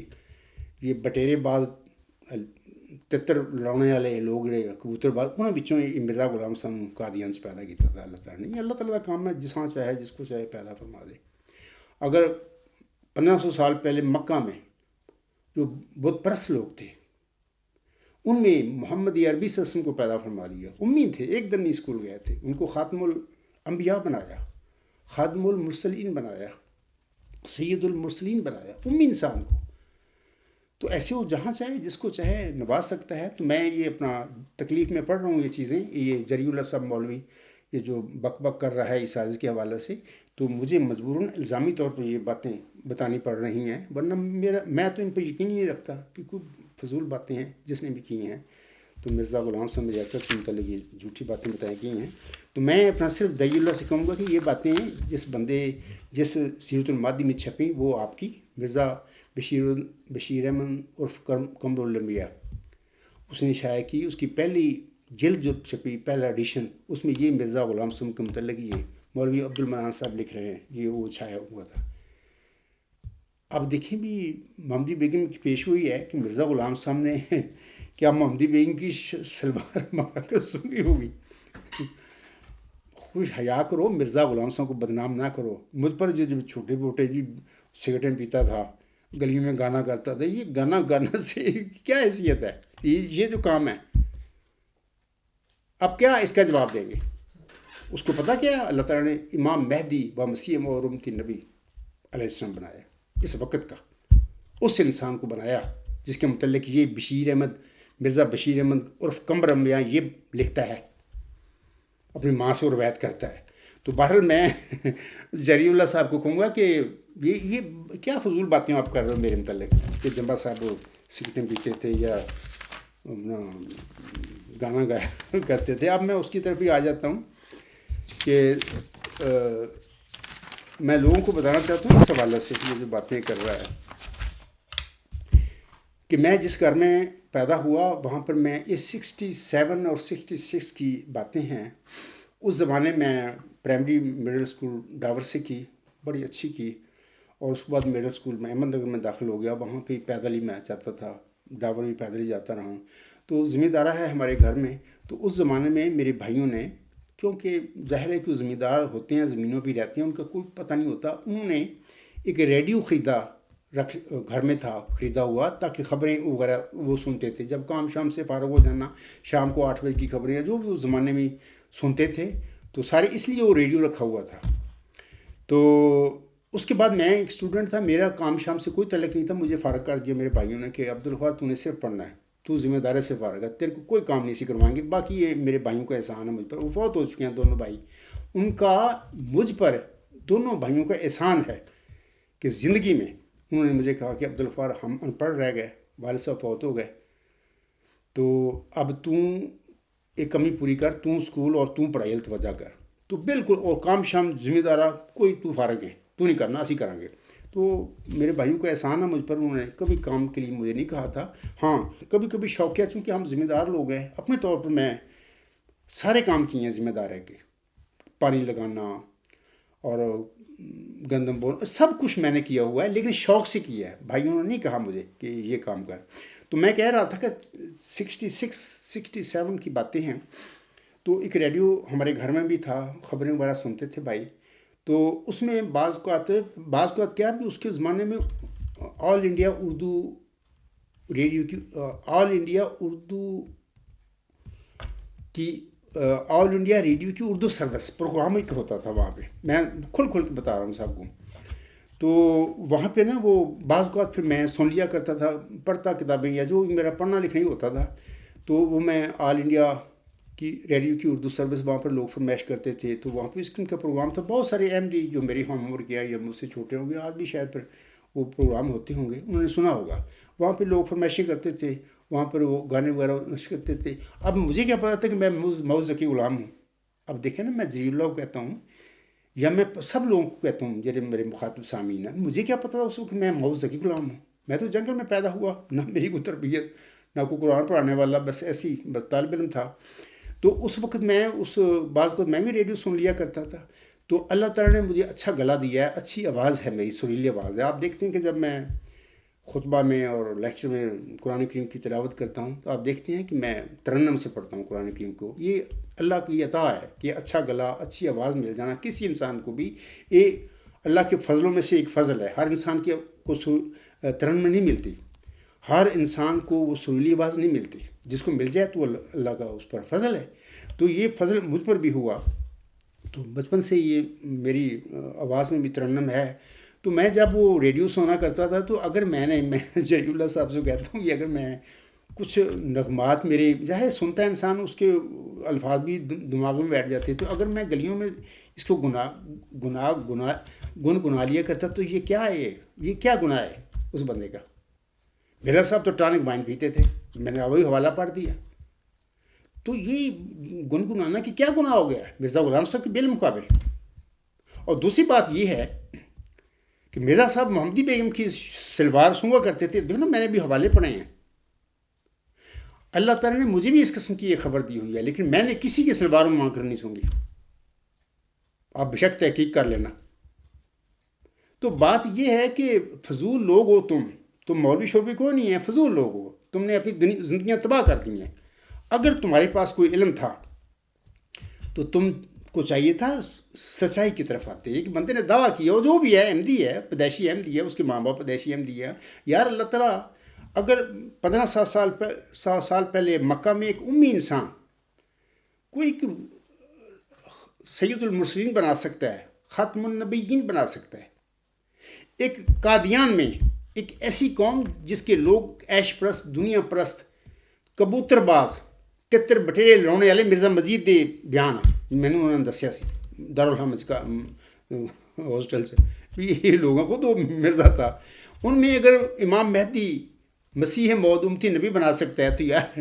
یہ بٹیرے باز تتر لانے والے لوگ کبوتر باز، انہوں بچوں یہ مرزا غلام حسن قادیان سے پیدا کیا تھا اللہ تعالیٰ نے. یہ اللہ تعالیٰ کا کام ہے، جساں چاہے جس کو چاہے پیدا فرما دے. اگر 1500 سال پہلے مکہ میں جو بت پرست لوگ تھے ان میں محمد عربی صلی اللہ علیہ وسلم کو پیدا فرما دیا. امی تھے، ایک دن نہیں اسکول گئے تھے، ان کو خاتم الانبیاء بنایا، خاتم المرسلین بنایا، سید المرسلین بنایا، امی انسان کو. تو ایسے وہ جہاں چاہے جس کو چاہے نواز سکتا ہے. تو میں یہ اپنا تکلیف میں پڑھ رہا ہوں یہ چیزیں. یہ جری اللہ صاحب مولوی یہ جو بک بک کر رہا ہے اس سازش کے حوالے سے، تو مجھے مجبوراً الزامی طور پر یہ باتیں بتانی پڑ رہی ہیں، ورنہ میں تو ان پہ یقین ہی نہیں رکھتا کہ کوئی فضول باتیں ہیں جس نے بھی کی ہیں. تو مرزا غلام حسن مرزا کے متعلق یہ جھوٹی باتیں بتائی گئی ہیں. تو میں اپنا صرف دعی اللہ سے کہوں گا کہ یہ باتیں جس سیرت المادی میں چھپیں وہ آپ کی مرزا بشیر احمد عرف قمر الانبیاء اس نے شائع کی. اس کی پہلی جلد جو چھپی، پہلا ایڈیشن، اس میں یہ مرزا غلام حسن کے متعلق یہ مولوی عبد المنان صاحب لکھ رہے ہیں، یہ وہ چھایا ہوا تھا. اب دیکھیں بھی محمدی بیگم کی پیش ہوئی ہے کہ مرزا غلام صاحب نے کیا محمدی بیگم کی سلوار منگا کر سنگی ہوگی. خوش حیا کرو، مرزا غلام صاحب کو بدنام نہ کرو. مجھ پر جو چھوٹے موٹے جی سگریٹیں پیتا تھا، گلیوں میں گانا کرتا تھا، یہ گانا سے کیا حیثیت ہے؟ یہ جو کام ہے اب کیا اس کا جواب دیں گے؟ اس کو پتہ کیا اللہ تعالیٰ نے امام مہدی و مسیح اور امتی نبی علیہ السلام بنایا، اس وقت کا اس انسان کو بنایا جس کے متعلق یہ بشیر احمد مرزا بشیر احمد عرف قمر الانبیاء یہ لکھتا ہے، اپنی ماں سے روایت کرتا ہے. تو بہرحال میں جری اللہ صاحب کو کہوں گا کہ یہ کیا فضول باتیں آپ کر رہے ہو میرے متعلق کہ جمبا صاحب سگریٹیں پیتے تھے یا گانا گایا کرتے تھے. اب میں اس کی طرف ہی آ جاتا ہوں کہ میں لوگوں کو بتانا چاہتا ہوں اس حوالے سے یہ جو باتیں کر رہا ہے کہ میں جس گھر میں پیدا ہوا وہاں پر میں یہ 67 اور 66 کی باتیں ہیں. اس زمانے میں پرائمری مڈل اسکول ڈاور سے کی، بڑی اچھی کی، اور اس کے بعد مڈل اسکول میں احمد نگر میں داخل ہو گیا. وہاں پہ پیدل ہی میں جاتا تھا، ڈاور بھی پیدل ہی جاتا رہا ہوں. تو ذمہ دارہ ہے ہمارے گھر میں. تو اس زمانے میں میرے بھائیوں نے، کیونکہ ظاہر ہے کہ وہ ذمہ دار ہوتے ہیں، زمینوں پہ رہتے ہیں، ان کا کوئی پتہ نہیں ہوتا، انہوں نے ایک ریڈیو گھر میں تھا خریدا ہوا، تاکہ خبریں وغیرہ وہ سنتے تھے جب کام شام سے فارغ ہو جانا، شام کو 8 بجے کی خبریں جو بھی اس زمانے میں سنتے تھے، تو سارے اس لیے وہ ریڈیو رکھا ہوا تھا۔ تو اس کے بعد میں ایک اسٹوڈنٹ تھا، میرا کام شام سے کوئی تعلق نہیں تھا، مجھے فارغ کر دیا میرے بھائیوں نے کہ عبدالغفار تو نے صرف پڑھنا ہے، تو ذمہ داری سے فارغ ہے، تیرے کو کوئی کام نہیں کروائیں گے۔ باقی یہ میرے بھائیوں کا احسان ہے مجھ پر، وہ فوت ہو چکے ہیں دونوں بھائی، ان کا مجھ پر دونوں بھائیوں کا احسان ہے کہ زندگی میں انہوں نے مجھے کہا کہ عبدالغفار ہم ان پڑھ رہ گئے، والد صاحب فوت ہو گئے، تو اب ایک کمی پوری کر، اسکول اور پڑھائی توجہ کر، تو بالکل، اور کام شام ذمہ دارہ کوئی تو فارغ ہے، تو نہیں کرنا، اسی کریں گے۔ تو میرے بھائیوں کا احسان ہے مجھ پر، انہوں نے کبھی کام کے لیے مجھے نہیں کہا تھا۔ ہاں کبھی کبھی شوقیہ، چونکہ ہم ذمہ دار لوگ ہیں، اپنے طور پر میں سارے کام کیے ہیں ذمہ دار ہے کہ پانی لگانا اور گندم بونا، سب کچھ میں نے کیا ہوا ہے، لیکن شوق سے کیا ہے، بھائیوں نے نہیں کہا مجھے کہ یہ کام کر۔ تو میں کہہ رہا تھا کہ 67 کی باتیں ہیں، تو ایک ریڈیو ہمارے گھر میں بھی تھا، خبریں وغیرہ سنتے تھے بھائی، تو اس میں بعض اوقات کیا بھی اس کے زمانے میں آل انڈیا اردو ریڈیو کی آل انڈیا ریڈیو کی اردو سروس پروگرام ایک ہوتا تھا وہاں پہ، میں کھل کے بتا رہا ہوں صاحب کو۔ تو وہاں پہ نا وہ بعض اوقات پھر میں سن لیا کرتا تھا، پڑھتا کتابیں یا جو میرا پڑھنا لکھنا ہی ہوتا تھا، تو وہ میں آل انڈیا کی ریڈیو کی اردو سروس وہاں پر لوگ فرمائش کرتے تھے، تو وہاں پہ اس قسم کا پروگرام تھا۔ بہت سارے ایم ڈی جو میری ہم عمر کے ہیں یا مجھ سے چھوٹے ہوں گے، آج بھی شاید پر وہ پروگرام ہوتے ہوں گے، انہوں نے سنا ہوگا۔ وہاں پہ لوگ فرمائشیں کرتے تھے، وہاں پر وہ گانے وغیرہ نشر کرتے تھے۔ اب مجھے کیا پتا تھا کہ میں موز ذکی غلام ہوں؟ اب دیکھیں نا، میں جلیل اللہ کو کہتا ہوں یا میں سب لوگوں کو کہتا ہوں جو میرے مخاطب سامعین ہیں، مجھے کیا پتا تھا اس وقت میں موز ذکی غلام ہوں؟ میں تو جنگل میں پیدا ہوا، نہ میری کوئی تربیت، نہ کوئی قرآن پڑھانے والا، بس ایسی بس طالب علم تھا۔ تو اس وقت میں بعض کو میں بھی ریڈیو سن لیا کرتا تھا۔ تو اللہ تعالیٰ نے مجھے اچھا گلا دیا ہے، اچھی آواز ہے میری، سریلی آواز ہے۔ آپ دیکھتے ہیں کہ جب میں خطبہ میں اور لیکچر میں قرآن کریم کی تلاوت کرتا ہوں تو آپ دیکھتے ہیں کہ میں ترنم سے پڑھتا ہوں قرآن کریم کو۔ یہ اللہ کی عطا ہے کہ اچھا گلا، اچھی آواز مل جانا کسی انسان کو بھی، یہ اللہ کے فضلوں میں سے ایک فضل ہے۔ ہر انسان کو ترنم نہیں ملتی، ہر انسان کو وہ سریلی آواز نہیں ملتی، جس کو مل جائے تو اللہ کا اس پر فضل ہے۔ تو یہ فضل مجھ پر بھی ہوا، تو بچپن سے یہ میری آواز میں بھی ترنم ہے۔ تو میں جب وہ ریڈیو سنا کرتا تھا تو اگر میں جلیل اللہ صاحب سے کہتا ہوں کہ اگر میں کچھ نغمات میرے ظاہر سنتا ہے انسان، اس کے الفاظ بھی دماغ میں بیٹھ جاتے، تو اگر میں گلیوں میں اس کو گنگنا لیا کرتا تو یہ کیا ہے، یہ کیا گناہ ہے اس بندے کا؟ مرزا صاحب تو ٹانک وائن پیتے تھے، میں نے وہی حوالہ پڑھ دیا، تو یہ گنگنانا کہ کیا گناہ ہو گیا مرزا غلام صاحب کے بالمقابل؟ اور دوسری بات یہ ہے کہ مرزا صاحب محمدی بیگم کی سلوار سونگا کرتے تھے، دیکھو نا میں نے بھی حوالے پڑھے ہیں۔ اللہ تعالیٰ نے مجھے بھی اس قسم کی یہ خبر دی ہوئی ہے، لیکن میں نے کسی کی سلوار میں مانگ کر نہیں سونگی، آپ بشک تحقیق کر لینا۔ تو بات یہ ہے کہ فضول لوگ ہو تم مولوی شعبے کو نہیں ہیں، فضول لوگ ہو، تم نے اپنی زندگیاں تباہ کر دی ہیں۔ اگر تمہارے پاس کوئی علم تھا تو تم کو چاہیے تھا سچائی کی طرف آتے۔ ایک بندے نے دعویٰ کیا، وہ جو بھی ہے احمدی ہے، پیدائشی احمدی ہے، اس کے ماں باپ پیدائشی احمدی ہے، یار اللہ تعالیٰ اگر 15 سال پہلے مکہ میں ایک امی انسان کوئی سید المرسلین بنا سکتا ہے، خاتم النبیین بنا سکتا ہے، ایک قادیان میں ایک ایسی قوم جس کے لوگ عیش پرست، دنیا پرست، کبوتر باز، تتر بٹیرے لانے والے، مرزا مجید دے بیان میں نے انہوں نے دسیا سی دارالحمد کا ہاسٹل سے، یہ لوگوں کو تو مرزا تھا، ان میں اگر امام مہدی مسیح موعود امتی نبی بنا سکتا ہے تو یار،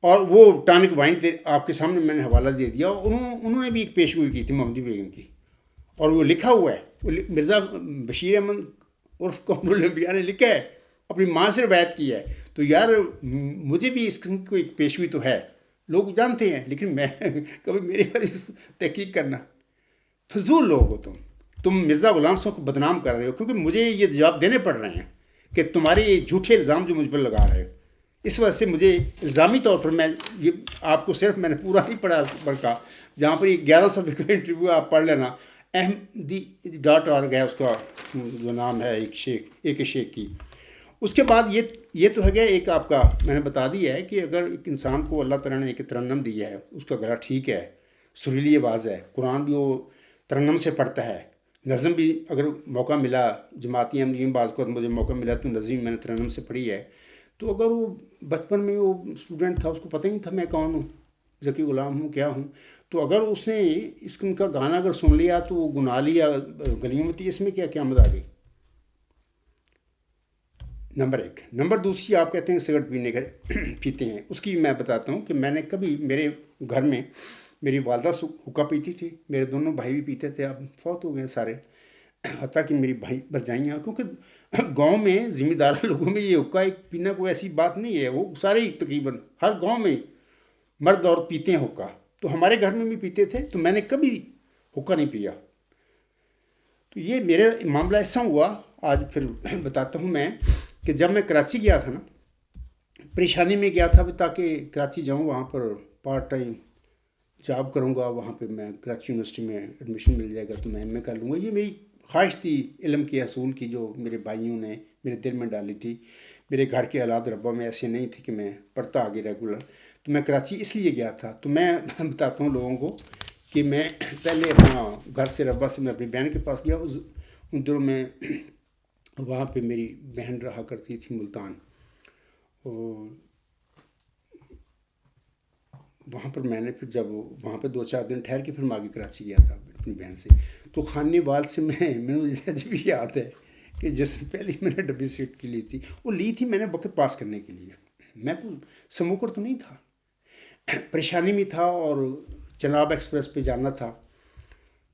اور وہ ٹانک وائن آپ کے سامنے میں نے حوالہ دے دیا، انہوں نے بھی ایک پیشگوئی کی تھی محمدی بیگم کی، اور وہ لکھا ہوا ہے، مرزا بشیر احمد عرف قمر الانبیاء نے لکھا ہے، اپنی ماں سے روایت کی ہے۔ تو یار مجھے بھی اس قسم کی ایک پیشگوئی تو ہے، لوگ جانتے ہیں، لیکن میں کبھی میرے پر تحقیق کرنا، فضول لوگ ہو تم مرزا غلام صاحب کو بدنام کر رہے ہو، کیونکہ مجھے یہ جواب دینے پڑ رہے ہیں کہ تمہارے یہ جھوٹے الزام جو مجھ پر لگا رہے ہو، اس وجہ سے مجھے الزامی طور پر، میں یہ آپ کو صرف میں نے پورا نہیں پڑھا کا، جہاں پر یہ 11 صفحے کا انٹرویو آپ پڑھ لینا، احمدی .org ہے اس کا جو نام ہے ایک شیخ کی. اس کے بعد یہ تو ہے گیا ایک آپ کا میں نے بتا دیا ہے کہ اگر ایک انسان کو اللہ تعالیٰ نے ایک ترنم دی ہے, اس کا گلا ٹھیک ہے, سریلی آواز ہے, قرآن بھی وہ ترنم سے پڑھتا ہے, نظم بھی اگر موقع ملا جماعتی احمدی بعض کو مجھے موقع ملا تو نظم میں نے ترنم سے پڑھی ہے. تو اگر وہ بچپن میں وہ اسٹوڈنٹ تھا, اس کو پتہ ہی نہیں تھا میں کون ہوں, ذکی غلام ہوں, کیا ہوں, تو اگر اس نے ان کا گانا اگر سن لیا تو وہ گناہ لیا گلیوں میں, اس میں کیا قیامت آ گئی. نمبر 1. نمبر 2 آپ کہتے ہیں سگریٹ پیتے ہیں, اس کی میں بتاتا ہوں کہ میں نے کبھی میرے گھر میں میری والدہ حقہ پیتی تھی, میرے دونوں بھائی بھی پیتے تھے, اب فوت ہو گئے سارے, حتیٰ کہ میری بھائی برجائیاں, کیونکہ گاؤں میں ذمہ دار لوگوں میں یہ حقہ ایک پینا کوئی ایسی بات نہیں ہے, وہ سارے ہی تقریباً ہر گاؤں میں مرد اور پیتے ہیں حقہ, تو ہمارے گھر میں بھی پیتے تھے, تو میں نے کبھی حقہ نہیں پیا. تو یہ میرے معاملہ ایسا ہوا, آج پھر بتاتا ہوں میں, کہ جب میں کراچی گیا تھا نا, پریشانی میں گیا تھا تاکہ کراچی جاؤں, وہاں پر پارٹ ٹائم جاب کروں گا, وہاں پہ میں کراچی یونیورسٹی میں ایڈمیشن مل جائے گا تو میں ایم اے کر لوں گا. یہ میری خواہش تھی علم کے حصول کی, جو میرے بھائیوں نے میرے دل میں ڈالی تھی. میرے گھر کے حالات ربا میں ایسے نہیں تھے کہ میں پڑھتا آگے ریگولر, تو میں کراچی اس لیے گیا تھا. تو میں بتاتا ہوں لوگوں کو کہ میں پہلے اپنا گھر سے ربا سے میں اپنی بہن کے پاس گیا, ان دنوں میں وہاں پہ میری بہن رہا کرتی تھی ملتان, اور وہاں پر میں نے پھر جب وہاں پہ 2-4 دن ٹھہر کے پھر میں آگے کراچی گیا تھا اپنی بہن سے. تو خانے وال سے میں مجھے بھی یاد ہے کہ جس دن پہلے میں نے ڈبی سیٹ کی لی تھی, وہ لی تھی میں نے وقت پاس کرنے کے لیے. میں کوئی سموکر تو نہیں تھا, پریشانی میں تھا اور چناب ایکسپریس پہ جانا تھا.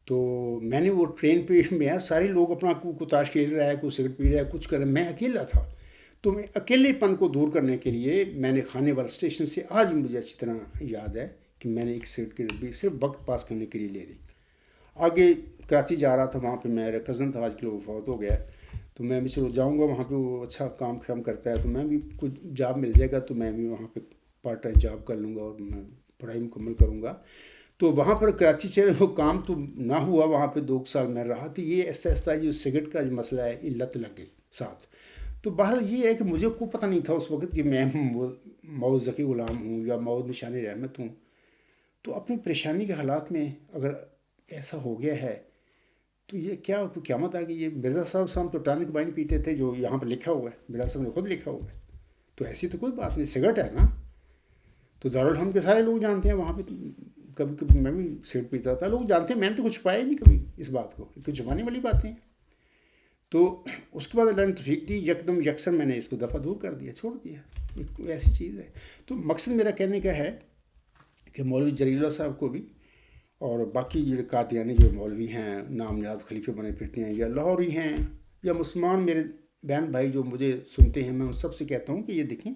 تو میں نے وہ ٹرین پہ میں سارے لوگ اپنا کو تاش کھیل رہا ہے, کوئی سگریٹ پی رہا ہے, کچھ کر رہا ہے, میں اکیلا تھا. تو میں اکیلے پن کو دور کرنے کے لیے میں نے خانے والا اسٹیشن سے, آج بھی مجھے اچھی طرح یاد ہے کہ میں نے ایک سگریٹ کی ڈبی صرف وقت پاس کرنے کے لیے لے لی. آگے کراچی جا رہا تھا, وہاں پہ میرا کزن تھا, آج کل وہ فوت ہو گیا, تو میں بھی چلو جاؤں گا وہاں پہ, وہ اچھا کام کرتا ہے, تو میں بھی کچھ جاب مل جائے گا تو میں بھی وہاں پہ پارٹ ٹائم جاب کر لوں گا اور میں پڑھائی مکمل کروں گا. تو وہاں پر کراچی چلے وہ کام تو نہ ہوا, وہاں پہ 2 سال میں رہا. تو یہ ایسا ایسا جو سگریٹ کا جو مسئلہ ہے یہ لت لگ گئی ساتھ. تو بہرحال یہ ہے کہ مجھے کو پتہ نہیں تھا اس وقت کہ میں مئو ذکی غلام ہوں یا مئو نشان رحمت ہوں. تو اپنی پریشانی کے حالات میں اگر ایسا ہو گیا ہے تو یہ کیا قیامت آ گئی. یہ مرزا صاحب تو ٹانک وائن پیتے تھے, جو یہاں پہ لکھا ہوا ہے, مرزا صاحب نے خود لکھا ہوا ہے. تو ایسی تو کوئی بات نہیں, سگریٹ ہے نا, تو دارالحرم کے سارے لوگ جانتے ہیں. وہاں پہ کبھی کبھی میں بھی سگریٹ پیتا تھا, لوگ جانتے ہیں, میں نے تو کچھ پایا نہیں کبھی اس بات کو, کچھ چھپانے والی باتیں ہیں. تو اس کے بعد اللہ نے توفیق دی, یکدم یکسر میں نے اس کو دفعہ دور کر دیا, چھوڑ دیا. ایک ایسی چیز ہے. تو مقصد میرا کہنے کا ہے کہ مولوی جلیل اللہ صاحب کو بھی اور باقی جو قادیانی جو مولوی ہیں, نام نہاد خلیفے بنے پھرتے ہیں, یا لاہوری ہیں یا مسلمان میرے بہن بھائی جو مجھے سنتے ہیں, میں ان سب سے کہتا ہوں کہ یہ دیکھیں,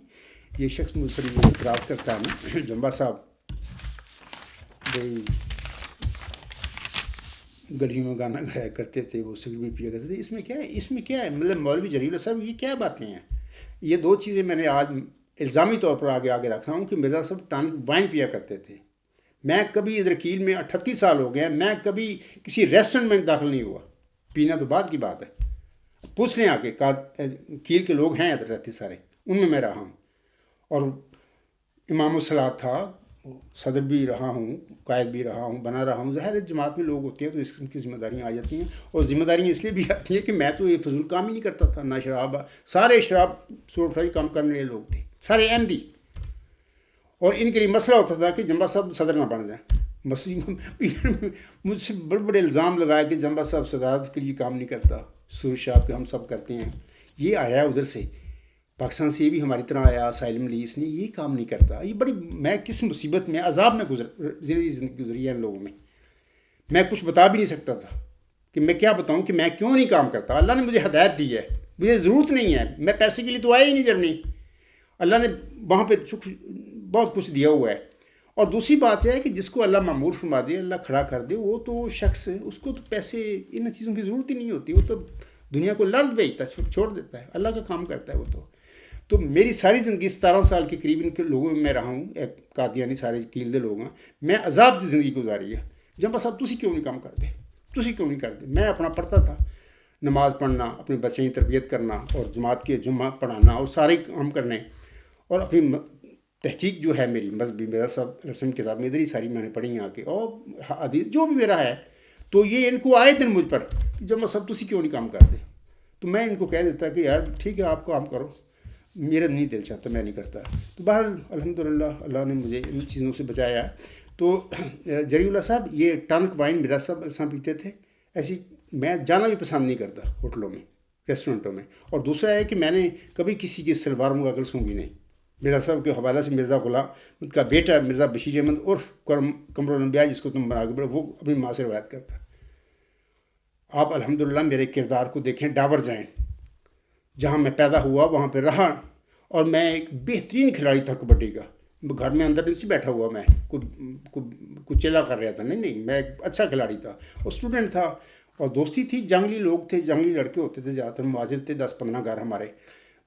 یہ شخص مجھ سے اعتراض کرتا ہے نا, جمبا صاحب گلیوں میں گانا گایا کرتے تھے, وہ سگریٹ بھی پیا کرتے تھے. اس میں کیا ہے, اس میں کیا ہے, مطلب مولوی جلیل صاحب یہ کیا باتیں ہیں. یہ 2 چیزیں میں نے آج الزامی طور پر آگے رکھ رہا ہوں کہ مرزا صاحب ٹانک وائن پیا کرتے تھے. میں کبھی ادھر کیل میں 38 سال ہو گئے, میں کبھی کسی ریسٹورنٹ میں داخل نہیں ہوا. پینا تو بعد کی بات ہے, پوچھ لیں آ کے, کیل کے لوگ ہیں ادھر رہتے سارے, ان میں میں رہا ہوں. اور امام الصلاۃ تھا, صدر بھی رہا ہوں, قائد بھی رہا ہوں, بنا رہا ہوں. ظاہر جماعت میں لوگ ہوتے ہیں تو اس قسم کی ذمہ داریاں آ جاتی ہیں, اور ذمہ داریاں اس لیے بھی آتی ہیں کہ میں تو یہ فضول کام ہی نہیں کرتا تھا. نہ شراب, سارے شراب سوٹ فرائی کام کرنے والے لوگ تھے, سارے احمدی, اور ان کے لیے مسئلہ ہوتا تھا کہ جمبا صاحب صدر نہ بن جائیں. مجھ سے بڑے بڑے الزام لگائے کہ جمبا صاحب صدارت کے لیے کام نہیں کرتا, سور شاپ کے ہم سب کرتے ہیں. یہ آیا ادھر سے, پاکستان سے یہ بھی ہماری طرح آیا, اسائلم لی, اس نے یہ کام نہیں کرتا. یہ بڑی, میں کس مصیبت میں, عذاب میں زندگی گزری ہے ان لوگوں میں. میں کچھ بتا بھی نہیں سکتا تھا کہ میں کیا بتاؤں کہ میں کیوں نہیں کام کرتا. اللہ نے مجھے ہدایت دی ہے, مجھے ضرورت نہیں ہے, میں پیسے کے لیے تو آیا ہی نہیں جرمنی. اللہ نے وہاں پہ بہت کچھ دیا ہوا ہے. اور دوسری بات یہ ہے کہ جس کو اللہ معمور فرما دے, اللہ کھڑا کر دے, وہ تو شخص, اس کو تو پیسے ان چیزوں کی ضرورت ہی نہیں ہوتی. وہ تو دنیا کو لرد بھیجتا ہے, چھوڑ دیتا ہے, اللہ کا کام کرتا ہے وہ تو میری ساری زندگی 17 سال کے قریب ان کے لوگوں میں رہا ہوں, قادیانی سارے کیل دے لوگ ہیں, میں عذاب کی زندگی گزاری ہے. جمبا صاحب تسی کیوں نہیں کام کرتے, تسی کیوں نہیں کرتے؟ میں اپنا پڑھتا تھا، نماز پڑھنا، اپنے بچے کی تربیت کرنا اور جماعت کے جمعہ پڑھانا اور سارے کام کرنے، اور اپنی تحقیق جو ہے میری مذہبی، میرا سب رسم کتاب میں ادھر ہی ساری میں نے پڑھی یہاں کے، اور حدیث جو بھی میرا ہے، تو یہ ان کو آئے دن مجھ پر کہ جب صاحب تسی کیوں نہیں کام کرتے؟ تو میں ان کو کہہ دیتا کہ یار ٹھیک ہے آپ کام کرو، میرا نہیں دل چاہتا، میں نہیں کرتا۔ تو بہرحال الحمدللہ اللہ نے مجھے ان چیزوں سے بچایا۔ تو جری اللہ صاحب یہ ٹانک وائن میرا صاحب السلام پیتے تھے، ایسی میں جانا بھی پسند نہیں کرتا ہوٹلوں میں، ریسٹورنٹوں میں۔ اور دوسرا ہے کہ میں نے کبھی کسی کی سلوار مغل سونگی نہیں۔ مرزا صاحب کے حوالہ سے مرزا غلام کا بیٹا مرزا بشیر احمد عرف قمر الانبیاء، جس کو تم بنا کے وہ اپنی ماں سے روایت کرتا۔ آپ الحمدللہ میرے کردار کو دیکھیں، ڈاور جائیں، جہاں میں پیدا ہوا وہاں پہ رہا، اور میں ایک بہترین کھلاڑی تھا کبڈی کا۔ گھر میں اندر نہیں بیٹھا ہوا میں کچھ چلا کر رہا تھا، نہیں، میں ایک اچھا کھلاڑی تھا اور اسٹوڈنٹ تھا، اور دوستی تھی، جنگلی لوگ تھے، جنگلی لڑکے ہوتے تھے، زیادہ تر مہاجر تھے، 10-15 گھر ہمارے،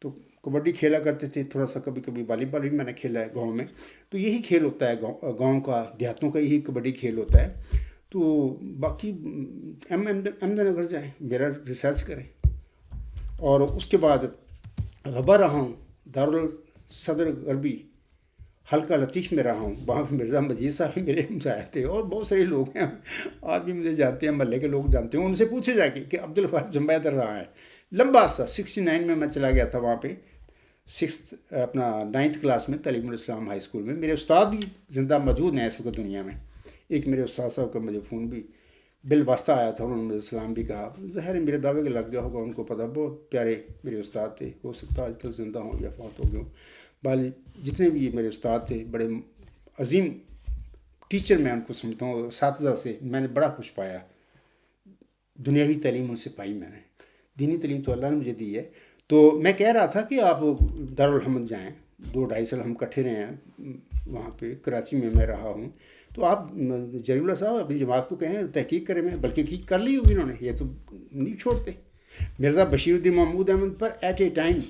تو کبڈی کھیلا کرتے تھے، تھوڑا سا کبھی کبھی والی بال بھی میں نے کھیلا ہے گاؤں میں۔ تو یہی کھیل ہوتا ہے گاؤں کا، دیہاتوں کا یہی کبڈی کھیل ہوتا ہے۔ تو باقی احمد نگر جائیں، میرا ریسرچ کریں، اور اس کے بعد ربا رہا ہوں، دارالصدر غربی حلقہ لطیف میں رہا ہوں، وہاں پہ مرزا مجید صاحب میرے ہمسائے تھے، اور بہت سارے لوگ ہیں آج بھی مجھے جانتے ہیں، محلے کے لوگ جانتے ہیں، ان سے پوچھے جا کے کہ عبدالفاظ جمبہ در رہا ہے لمبا عرصہ۔ 69 میں چلا گیا تھا وہاں پہ، 9th کلاس میں تعلیم الاسلام ہائی اسکول میں۔ میرے استاد بھی زندہ موجود ہیں اس وقت دنیا میں۔ ایک میرے استاد صاحب کا مجھے فون بھی بالواسطہ آیا تھا، انہوں نے مجھے سلام بھی کہا، ظاہر ہے میرے دعوے کے لگ گیا ہوگا، ان کو پتہ، بہت پیارے میرے استاد تھے، ہو سکتا آج تک زندہ ہوں یا فوت ہو گئے ہوں۔ بال جتنے بھی میرے استاد تھے، بڑے عظیم ٹیچر میں ان کو سمجھتا ہوں، اساتذہ سے میں نے بڑا کچھ پایا، دنیاوی تعلیم ان سے پائی میں نے، دینی تعلیم تو اللہ نے مجھے دی ہے۔ تو میں کہہ رہا تھا کہ آپ دارالحمد جائیں، 2-2.5 سال ہم کٹھے رہے ہیں وہاں پہ، کراچی میں میں رہا ہوں۔ تو آپ جری اللہ صاحب اپنی جماعت کو کہیں تحقیق کریں، میں بلکہ تحقیق کر لی ہوگی انہوں نے، یہ تو نہیں چھوڑتے۔ مرزا بشیر الدین محمود احمد پر ایٹ اے ٹائم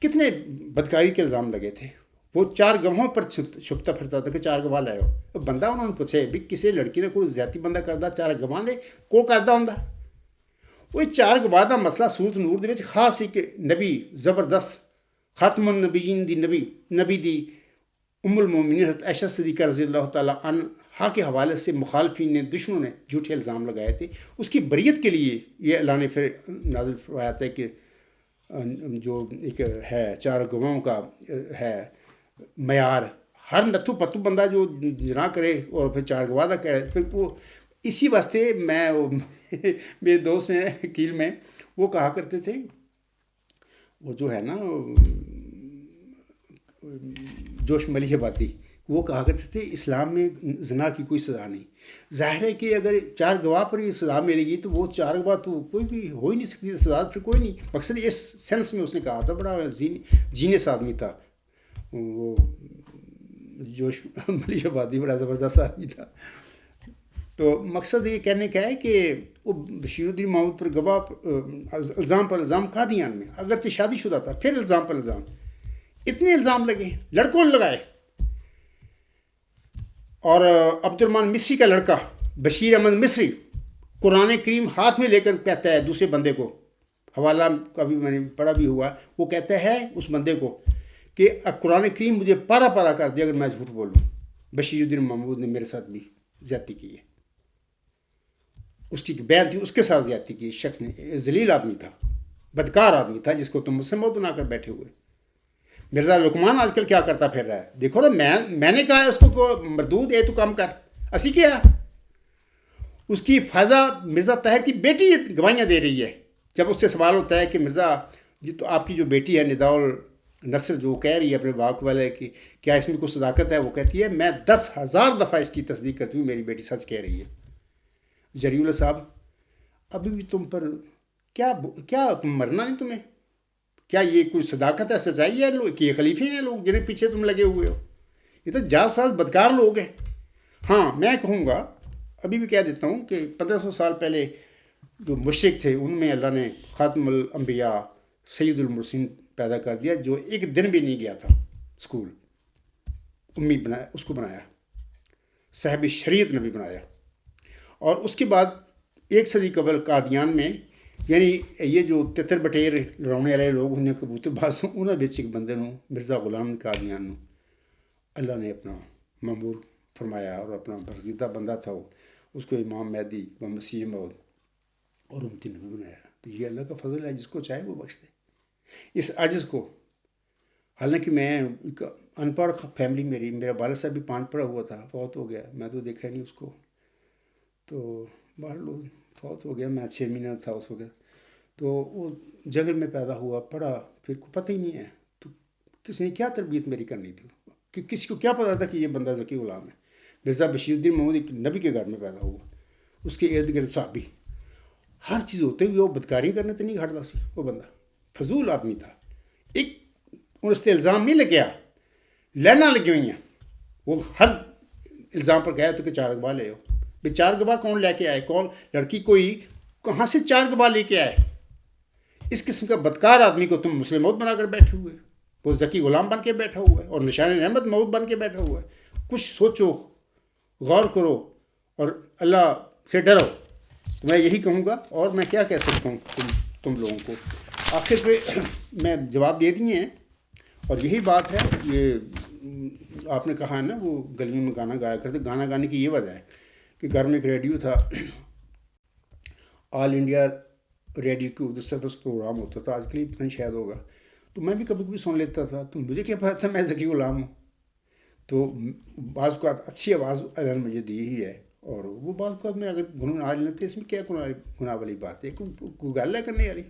کتنے بدکاری کے الزام لگے تھے، وہ 4 گواہوں پر چھپتا پھرتا تھا کہ 4 گواہ لائے ہو۔ بندہ انہوں نے پوچھے بھی کسی لڑکی نے کوئی زیادتی بندہ کردہ 4 گواہ دے کو کردہ ہوں، وہ 4 گواہ کا مسئلہ سورت نور دے وچ خاص ایک نبی زبردست خاتم النبیین دی نبی دی ام المومنین حضرت عائشہ صدیقہ رضی اللہ تعالیٰ عنہا کے حوالے سے مخالفین نے، دشمنوں نے جھوٹے الزام لگائے تھے۔ اس کی بریت کے لیے یہ اللہ نے پھر نازل فرمایا ہے کہ جو ایک ہے 4 گواہوں کا ہے معیار، ہر نتھو پتو بندہ جو جنا کرے اور پھر 4 گواہ دا کرے، پھر وہ اسی واسطے میں میرے دوست ہیں وکیل میں، وہ کہا کرتے تھے، وہ جو ہے نا جوش ملی آبادی، وہ کہا کرتے تھے اسلام میں زنا کی کوئی سزا نہیں۔ ظاہر ہے کہ اگر 4 گواہ پر یہ سزا ملے گی تو وہ 4 گواہ تو کوئی بھی ہو ہی نہیں سکتی، سزا پھر کوئی نہیں۔ مقصد اس سینس میں اس نے کہا تھا، بڑا جینیس آدمی تھا وہ، جوش ملی آبادی بڑا زبردست آدمی تھا۔ تو مقصد یہ کہنے کا ہے کہ وہ بشیر الدین محمود پر گواہ الزام پر الزام، قادیان میں اگرچہ شادی شدہ تھا، پھر الزام پر الزام، اتنے الزام لگے، لڑکوں نے لگائے۔ اور عبد الرحمن مصری کا لڑکا بشیر احمد مصری قرآن کریم ہاتھ میں لے کر کہتا ہے دوسرے بندے کو، حوالہ کا بھی میں نے پڑھا بھی ہوا، وہ کہتا ہے اس بندے کو کہ قرآن کریم مجھے پارا پارا کر دیا اگر میں جھوٹ بولوں۔ بشیر الدین محمود نے میرے ساتھ بھی زیادتی کی ہے، اس کی بیان تھی، اس کے ساتھ زیادتی کی، شخص نے ذلیل آدمی تھا، بدکار آدمی تھا، جس کو تم مسلم بنا کر بیٹھے ہوئے۔ مرزا لقمان آج کل کیا کرتا پھر رہا ہے، دیکھو نا، میں نے کہا ہے اس کو مردود اے تو کام کر، اسی کیا، اس کی فائزہ مرزا طاہر کی بیٹی گواہیاں دے رہی ہے۔ جب اس سے سوال ہوتا ہے کہ مرزا جی تو آپ کی جو بیٹی ہے نداء النصر، جو کہہ رہی ہے اپنے باق والے کہ کیا اس میں کوئی صداقت ہے، وہ کہتی ہے میں 10,000 دفعہ اس کی تصدیق کرتی ہوں، میری بیٹی سچ کہہ رہی ہے۔ جری اللہ صاحب ابھی بھی تم پر کیا تم مرنا نہیں تمہیں؟ کیا یہ کوئی صداقت ہے، سچائی ہے کہ یہ خلیفے ہیں لوگ جنہیں پیچھے تم لگے ہوئے ہو؟ یہ تو جاساز بدکار لوگ ہیں۔ ہاں میں کہوں گا، ابھی بھی کہہ دیتا ہوں کہ 1500 سال پہلے جو مشرک تھے ان میں اللہ نے خاتم الانبیاء سید المرسلین پیدا کر دیا، جو ایک دن بھی نہیں گیا تھا اسکول، امی بنایا، اس کو بنایا، صاحب شریعت نبی بنایا۔ اور اس کے بعد ایک صدی قبل قادیان میں یعنی یہ جو تتر بٹیر رونے والے لوگ انہیں کبوتر باز انہوں نے ایک بندے نو مرزا غلام قادیان نو اللہ نے اپنا مامور فرمایا اور اپنا برگزیدہ بندہ تھا وہ، اس کو امام مہدی و مسیح موعود اور امتی نبی بنایا. تو یہ اللہ کا فضل ہے، جس کو چاہے وہ بخش دے. اس عجز کو، حالانکہ میں ایک ان پڑھ فیملی میرا والد صاحب بھی 5 پڑھا ہوا تھا، فوت ہو گیا، میں تو دیکھا نہیں اس کو، تو باہر لوگ فوت ہو گیا، میں 6 مہینہ تھا اس وقت. تو وہ جنگل میں پیدا ہوا، پڑھا، پھر کو پتہ ہی نہیں ہے تو کسی نے کیا تربیت میری کرنی تھی کہ کسی کو کیا پتا تھا کہ یہ بندہ ذکی غلام ہے. مرزا بشیر الدین محمود ایک نبی کے گھر میں پیدا ہوا، اس کے ارد گرد صحابی، ہر چیز ہوتے ہوئے وہ بدکاری کرنے تو نہیں ہٹتا سی. وہ بندہ فضول آدمی تھا. ایک اس سے الزام نہیں لگیا، لینا لگی ہوئی ہیں. وہ ہر الزام پر کہا تو کہ 4 گواہ لے آؤ. بھائی 4 گواہ کون لے کے آئے؟ کون لڑکی کوئی کہاں سے 4 گواہ لے کے آئے؟ اس قسم کا بدکار آدمی کو تم مسلم موت بنا کر بیٹھے ہوئے، وہ ذکی غلام بن کے بیٹھا ہوا ہے اور نشان رحمت موت بن کے بیٹھا ہوا ہے. کچھ سوچو، غور کرو اور اللہ سے ڈرو. تو میں یہی کہوں گا، اور میں کیا کہہ سکتا ہوں تم لوگوں کو. آخر پہ میں جواب دے دیے ہیں، اور یہی بات ہے. یہ آپ نے کہا ہے نا وہ گلیوں میں گانا گایا کرتے. گانا گانے کی یہ وجہ ہے کہ گھر میں ایک ریڈیو تھا، آل انڈیا ریڈیو کی اردو سروس پروگرام ہوتا تھا، آج کل اتنا شاید ہوگا. تو میں بھی کبھی کبھی سن لیتا تھا. تو مجھے کیا پتا تھا میں ذکی غلام ہوں. تو بعض اوقات اچھی آواز اللہ نے مجھے دی ہی ہے، اور وہ بعض اوقات میں اگر گنگنا لیتے اس میں کیا گناہ والی بات ہے؟ کوئی گل ہے کرنے والی؟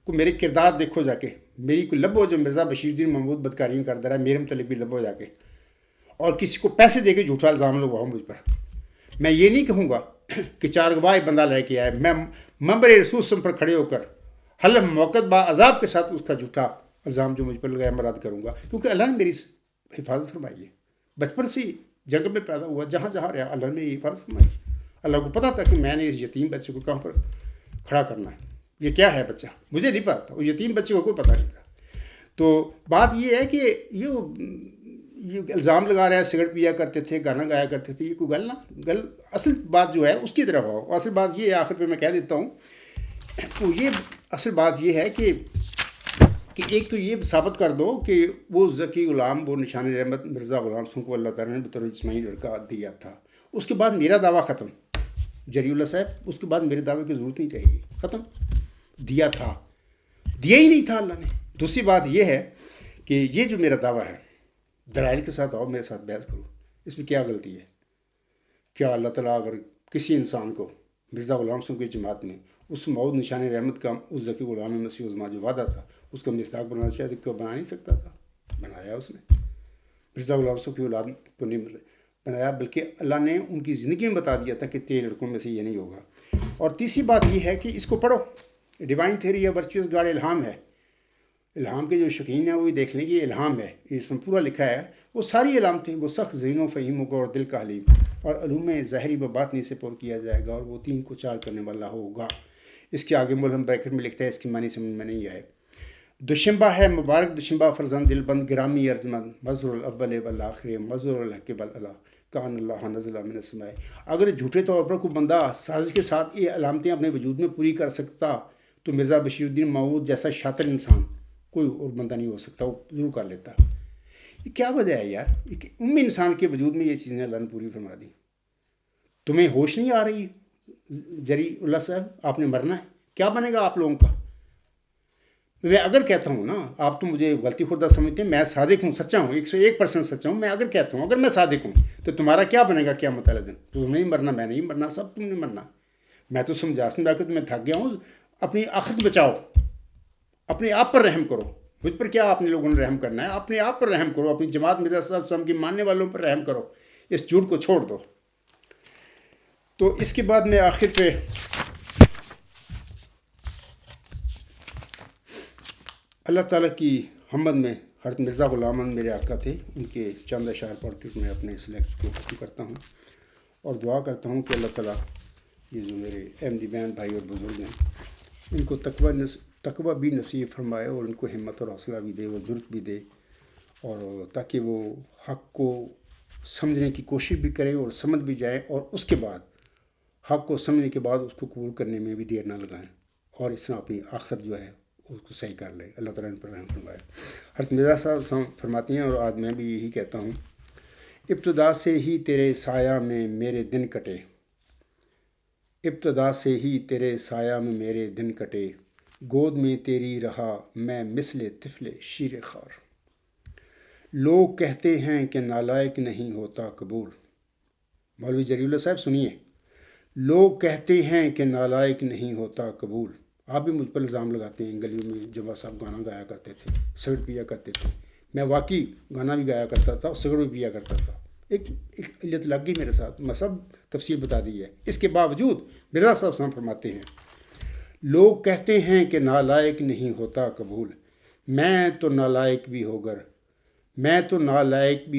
کو میرے کردار دیکھو جا کے، میری کوئی لبو جو مرزا بشیر الدین محمود بدکاریاں کرتا رہا ہے، میرے متعلق بھی لبو جا کے، اور کسی کو پیسے دے کے جھوٹا الزام لگواؤ مجھ پر. میں یہ نہیں کہوں گا کہ 4 گواہ بندہ لے کے آئے. میں منبر رسول پر کھڑے ہو کر حلف موقع با عذاب کے ساتھ اس کا جھوٹا الزام جو مجھ پر لگایا میں رد کروں گا، کیونکہ اللہ نے میری حفاظت فرمائی ہے. بچپن سے جنگل میں پیدا ہوا، جہاں جہاں رہا اللہ نے میری حفاظت فرمائی. اللہ کو پتہ تھا کہ میں نے اس یتیم بچے کو کہاں پر کھڑا کرنا ہے. یہ کیا ہے بچہ، مجھے نہیں پتا تھا، وہ یتیم بچے کو کوئی پتہ نہیں تھا. تو بات یہ ہے کہ یہ الزام لگا رہا ہے سگریٹ پیا کرتے تھے، گانا گایا کرتے تھے، یہ کوئی گل اصل بات جو ہے اس کی طرف آؤ. اصل بات یہ ہے، آخر پہ میں کہہ دیتا ہوں، تو یہ اصل بات یہ ہے کہ ایک تو یہ ثابت کر دو کہ وہ ذکی غلام، وہ نشان رحمت مرزا غلام سنگھ کو اللہ تعالیٰ نے بطور جسمانی لڑکا دیا تھا. اس کے بعد میرا دعویٰ ختم. جری اللہ صاحب، اس کے بعد میرے دعوے کی ضرورت نہیں رہے گی، ختم. دیا تھا، دیا ہی نہیں تھا اللہ نے. دوسری بات یہ ہے کہ یہ جو میرا دعویٰ ہے، دلائل کے ساتھ آؤ، میرے ساتھ بحث کرو. اس میں کیا غلطی ہے؟ کیا اللہ تعالیٰ اگر کسی انسان کو مرزا غلام سنگھ کی جماعت میں اس موعود نشان رحمت کا اس ذکی غلام مسیح عظمیٰ جو وعدہ تھا اس کا مصداق بنانا چاہیے تو کیوں بنا نہیں سکتا تھا؟ بنایا اس نے. مرزا غلام سنگھ کی اولاد کو نہیں بنایا، بلکہ اللہ نے ان کی زندگی میں بتا دیا تھا کہ 13 لڑکوں میں سے یہ نہیں ہوگا. اور تیسری بات یہ ہے کہ اس کو پڑھو، ڈیوائن تھیوری یا ورچوئس گاڈ الہام ہے. الہام کے جو شوقین ہیں وہ بھی دیکھ لیں کہ یہ الہام ہے، اس میں پورا لکھا ہے. وہ ساری علامتیں، وہ سخت ذہن و فہیموں کو اور دل کا حلیم اور علوم ظاہری و باطنی سے پر کیا جائے گا، اور وہ 3 کو 4 کرنے والا ہوگا. اس کے آگے ملہم بریکٹ میں لکھتا ہے، اس کی معنی سمجھ میں نہیں آئے. دوشنبہ ہے مبارک دوشنبہ فرزند دل بند گرامی ارجمند مظہر الاول والآخر مظہر الحق والعلا کان اللہ نزل من السماء. اگر جھوٹے طور پر کوئی بندہ سازش کے ساتھ یہ علامتیں اپنے وجود میں پوری کر سکتا تو مرزا بشیر الدین محمود جیسا شاطر انسان کوئی اور بندہ نہیں ہو سکتا، وہ ضرور کر لیتا. یہ کیا وجہ ہے یار؟ امی انسان کے وجود میں یہ چیزیں اللہ نے پوری فرما دی. تمہیں ہوش نہیں آ رہی جری اللہ صاحب؟ آپ نے مرنا ہے، کیا بنے گا آپ لوگوں کا؟ میں اگر کہتا ہوں نا، آپ تو مجھے غلطی خوردہ سمجھتے ہیں، میں صادق ہوں، سچا ہوں، 101% سچا ہوں. میں اگر کہتا ہوں، اگر میں صادق ہوں تو تمہارا کیا بنے گا قیامت والے دن؟ تو تم نہیں مرنا، میں نہیں مرنا، سب تم نے مرنا. میں تو سمجھا کے تمہیں تھک گیا ہوں. اپنی آخرت بچاؤ، اپنے آپ پر رحم کرو. مجھ پر کیا آپ نے لوگوں نے رحم کرنا ہے؟ اپنے آپ پر رحم کرو، اپنی جماعت مرزا صاحب وسلم کی ماننے والوں پر رحم کرو. اس جھوٹ کو چھوڑ دو. تو اس کے بعد میں آخر پہ اللہ تعالیٰ کی حمد میں حضرت مرزا غلام احمد میرے آقا تھے، ان کے چند اشعار پڑھ کے میں اپنے اس لیکچر کو ختم کرتا ہوں اور دعا کرتا ہوں کہ اللہ تعالیٰ یہ جو میرے احمدی بہن بھائی اور بزرگ ہیں ان کو تقوی بھی نصیب فرمائے اور ان کو ہمت اور حوصلہ بھی دے اور جرأت بھی دے، اور تاکہ وہ حق کو سمجھنے کی کوشش بھی کریں اور سمجھ بھی جائیں، اور اس کے بعد حق کو سمجھنے کے بعد اس کو قبول کرنے میں بھی دیر نہ لگائیں اور اس طرح اپنی آخرت جو ہے اس کو صحیح کر لیں. اللہ تعالیٰ ان پر رحم فرمائے. حضرت مرزا صاحب فرماتی ہیں اور آج میں بھی یہی کہتا ہوں، ابتدا سے ہی تیرے سایہ میں میرے دن کٹے، ابتدا سے ہی تیرے سایہ میں میرے دن کٹے، گود میں تیری رہا میں مثل طفل شیر خار. لوگ کہتے ہیں کہ نالائق نہیں ہوتا قبول. مولوی جلیل اللہ صاحب سنیے، لوگ کہتے ہیں کہ نالائق نہیں ہوتا قبول. آپ بھی مجھ پر الزام لگاتے ہیں، گلیوں میں جمعہ صاحب گانا گایا کرتے تھے، سگرٹ پیا کرتے تھے. میں واقعی گانا بھی گایا کرتا تھا اور سگرٹ بھی پیا کرتا تھا. ایک علت لگ گئی میرے ساتھ، میں سب تفصیل بتا دی ہے. اس کے باوجود مرزا صاحب سلام فرماتے ہیں، لوگ کہتے ہیں کہ نالائق نہیں ہوتا قبول، میں تو نالائق بھی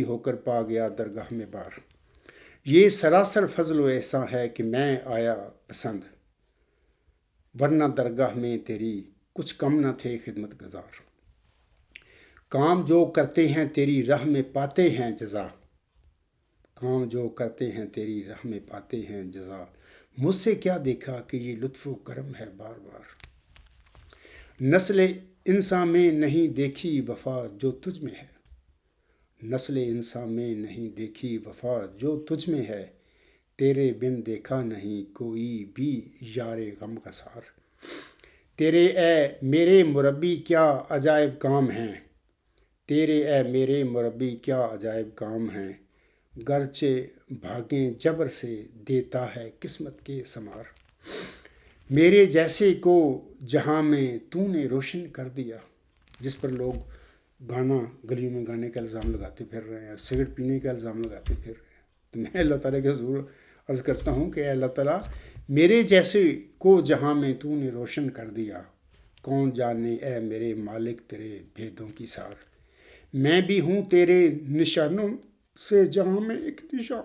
ہو کر پا گیا درگاہ میں بار. یہ سراسر فضل و احسان ہے کہ میں آیا پسند، ورنہ درگاہ میں تیری کچھ کم نہ تھے خدمت گزار. کام جو کرتے ہیں تیری راہ میں پاتے ہیں جزا، کام جو کرتے ہیں تیری راہ میں پاتے ہیں جزا. مجھ سے کیا دیکھا کہ یہ لطف و کرم ہے بار بار. نسل انسان میں نہیں دیکھی وفا جو تجھ میں ہے، نسل انسان میں نہیں دیکھی وفا جو تجھ میں ہے. تیرے بن دیکھا نہیں کوئی بھی یار غم کا سار. تیرے اے میرے مربی کیا عجائب کام ہیں، تیرے اے میرے مربی کیا عجائب کام ہیں. گرچہ بھاگیں جبر سے دیتا ہے قسمت کے ثمار. میرے جیسے کو جہاں میں تو نے روشن کر دیا. جس پر لوگ گانا گلیوں میں گانے کا الزام لگاتے پھر رہے ہیں، سگریٹ پینے کا الزام لگاتے پھر رہے ہیں، تو میں اللہ تعالیٰ کے حضور عرض کرتا ہوں کہ اے اللہ تعالیٰ، میرے جیسے کو جہاں میں تو نے روشن کر دیا. کون جانے اے میرے مالک تیرے بھیدوں کی سار. میں بھی ہوں تیرے نشانوں سے جہاں میں ایک نشان،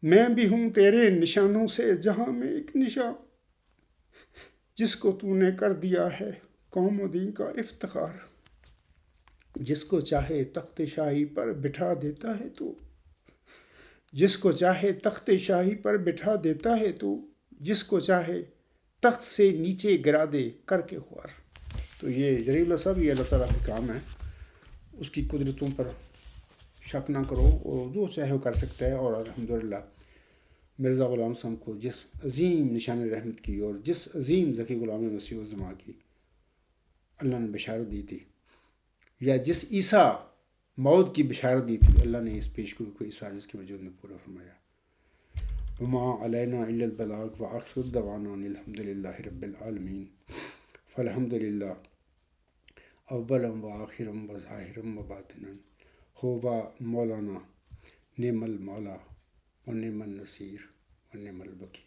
میں بھی ہوں تیرے نشانوں سے جہاں میں ایک نشان. جس کو تو نے کر دیا ہے قوم و دین کا افتخار. جس کو چاہے تخت شاہی پر بٹھا دیتا ہے تو، جس کو چاہے تخت شاہی پر بٹھا دیتا ہے تو، جس کو چاہے تخت سے نیچے گرا دے کر کے خوار. تو یہ جلیل اللہ صاحب، یہ اللہ تعالیٰ کا کام ہے. اس کی قدرتوں پر شک نہ کرو، اور جو چاہے وہ کر سکتا ہے. اور الحمدللہ مرزا غلام صاحب کو جس عظیم نشان رحمت کی اور جس عظیم ذکی غلام مسیح الزماں کی اللہ نے بشارت دی تھی، یا جس عیسیٰ موت کی بشارت دی تھی، اللہ نے اس پیشگوئی کو اس عاجز کے وجود میں پورا فرمایا. وما علینا الا البلاغ وآخر دعوانا ان الحمد للہ رب العالمین. فالحمد للہ اولم و آخرم و ظاہرم و باطنا. ہوبا مولانا نعم المولا و نعم النصیر و نعم الوکیل.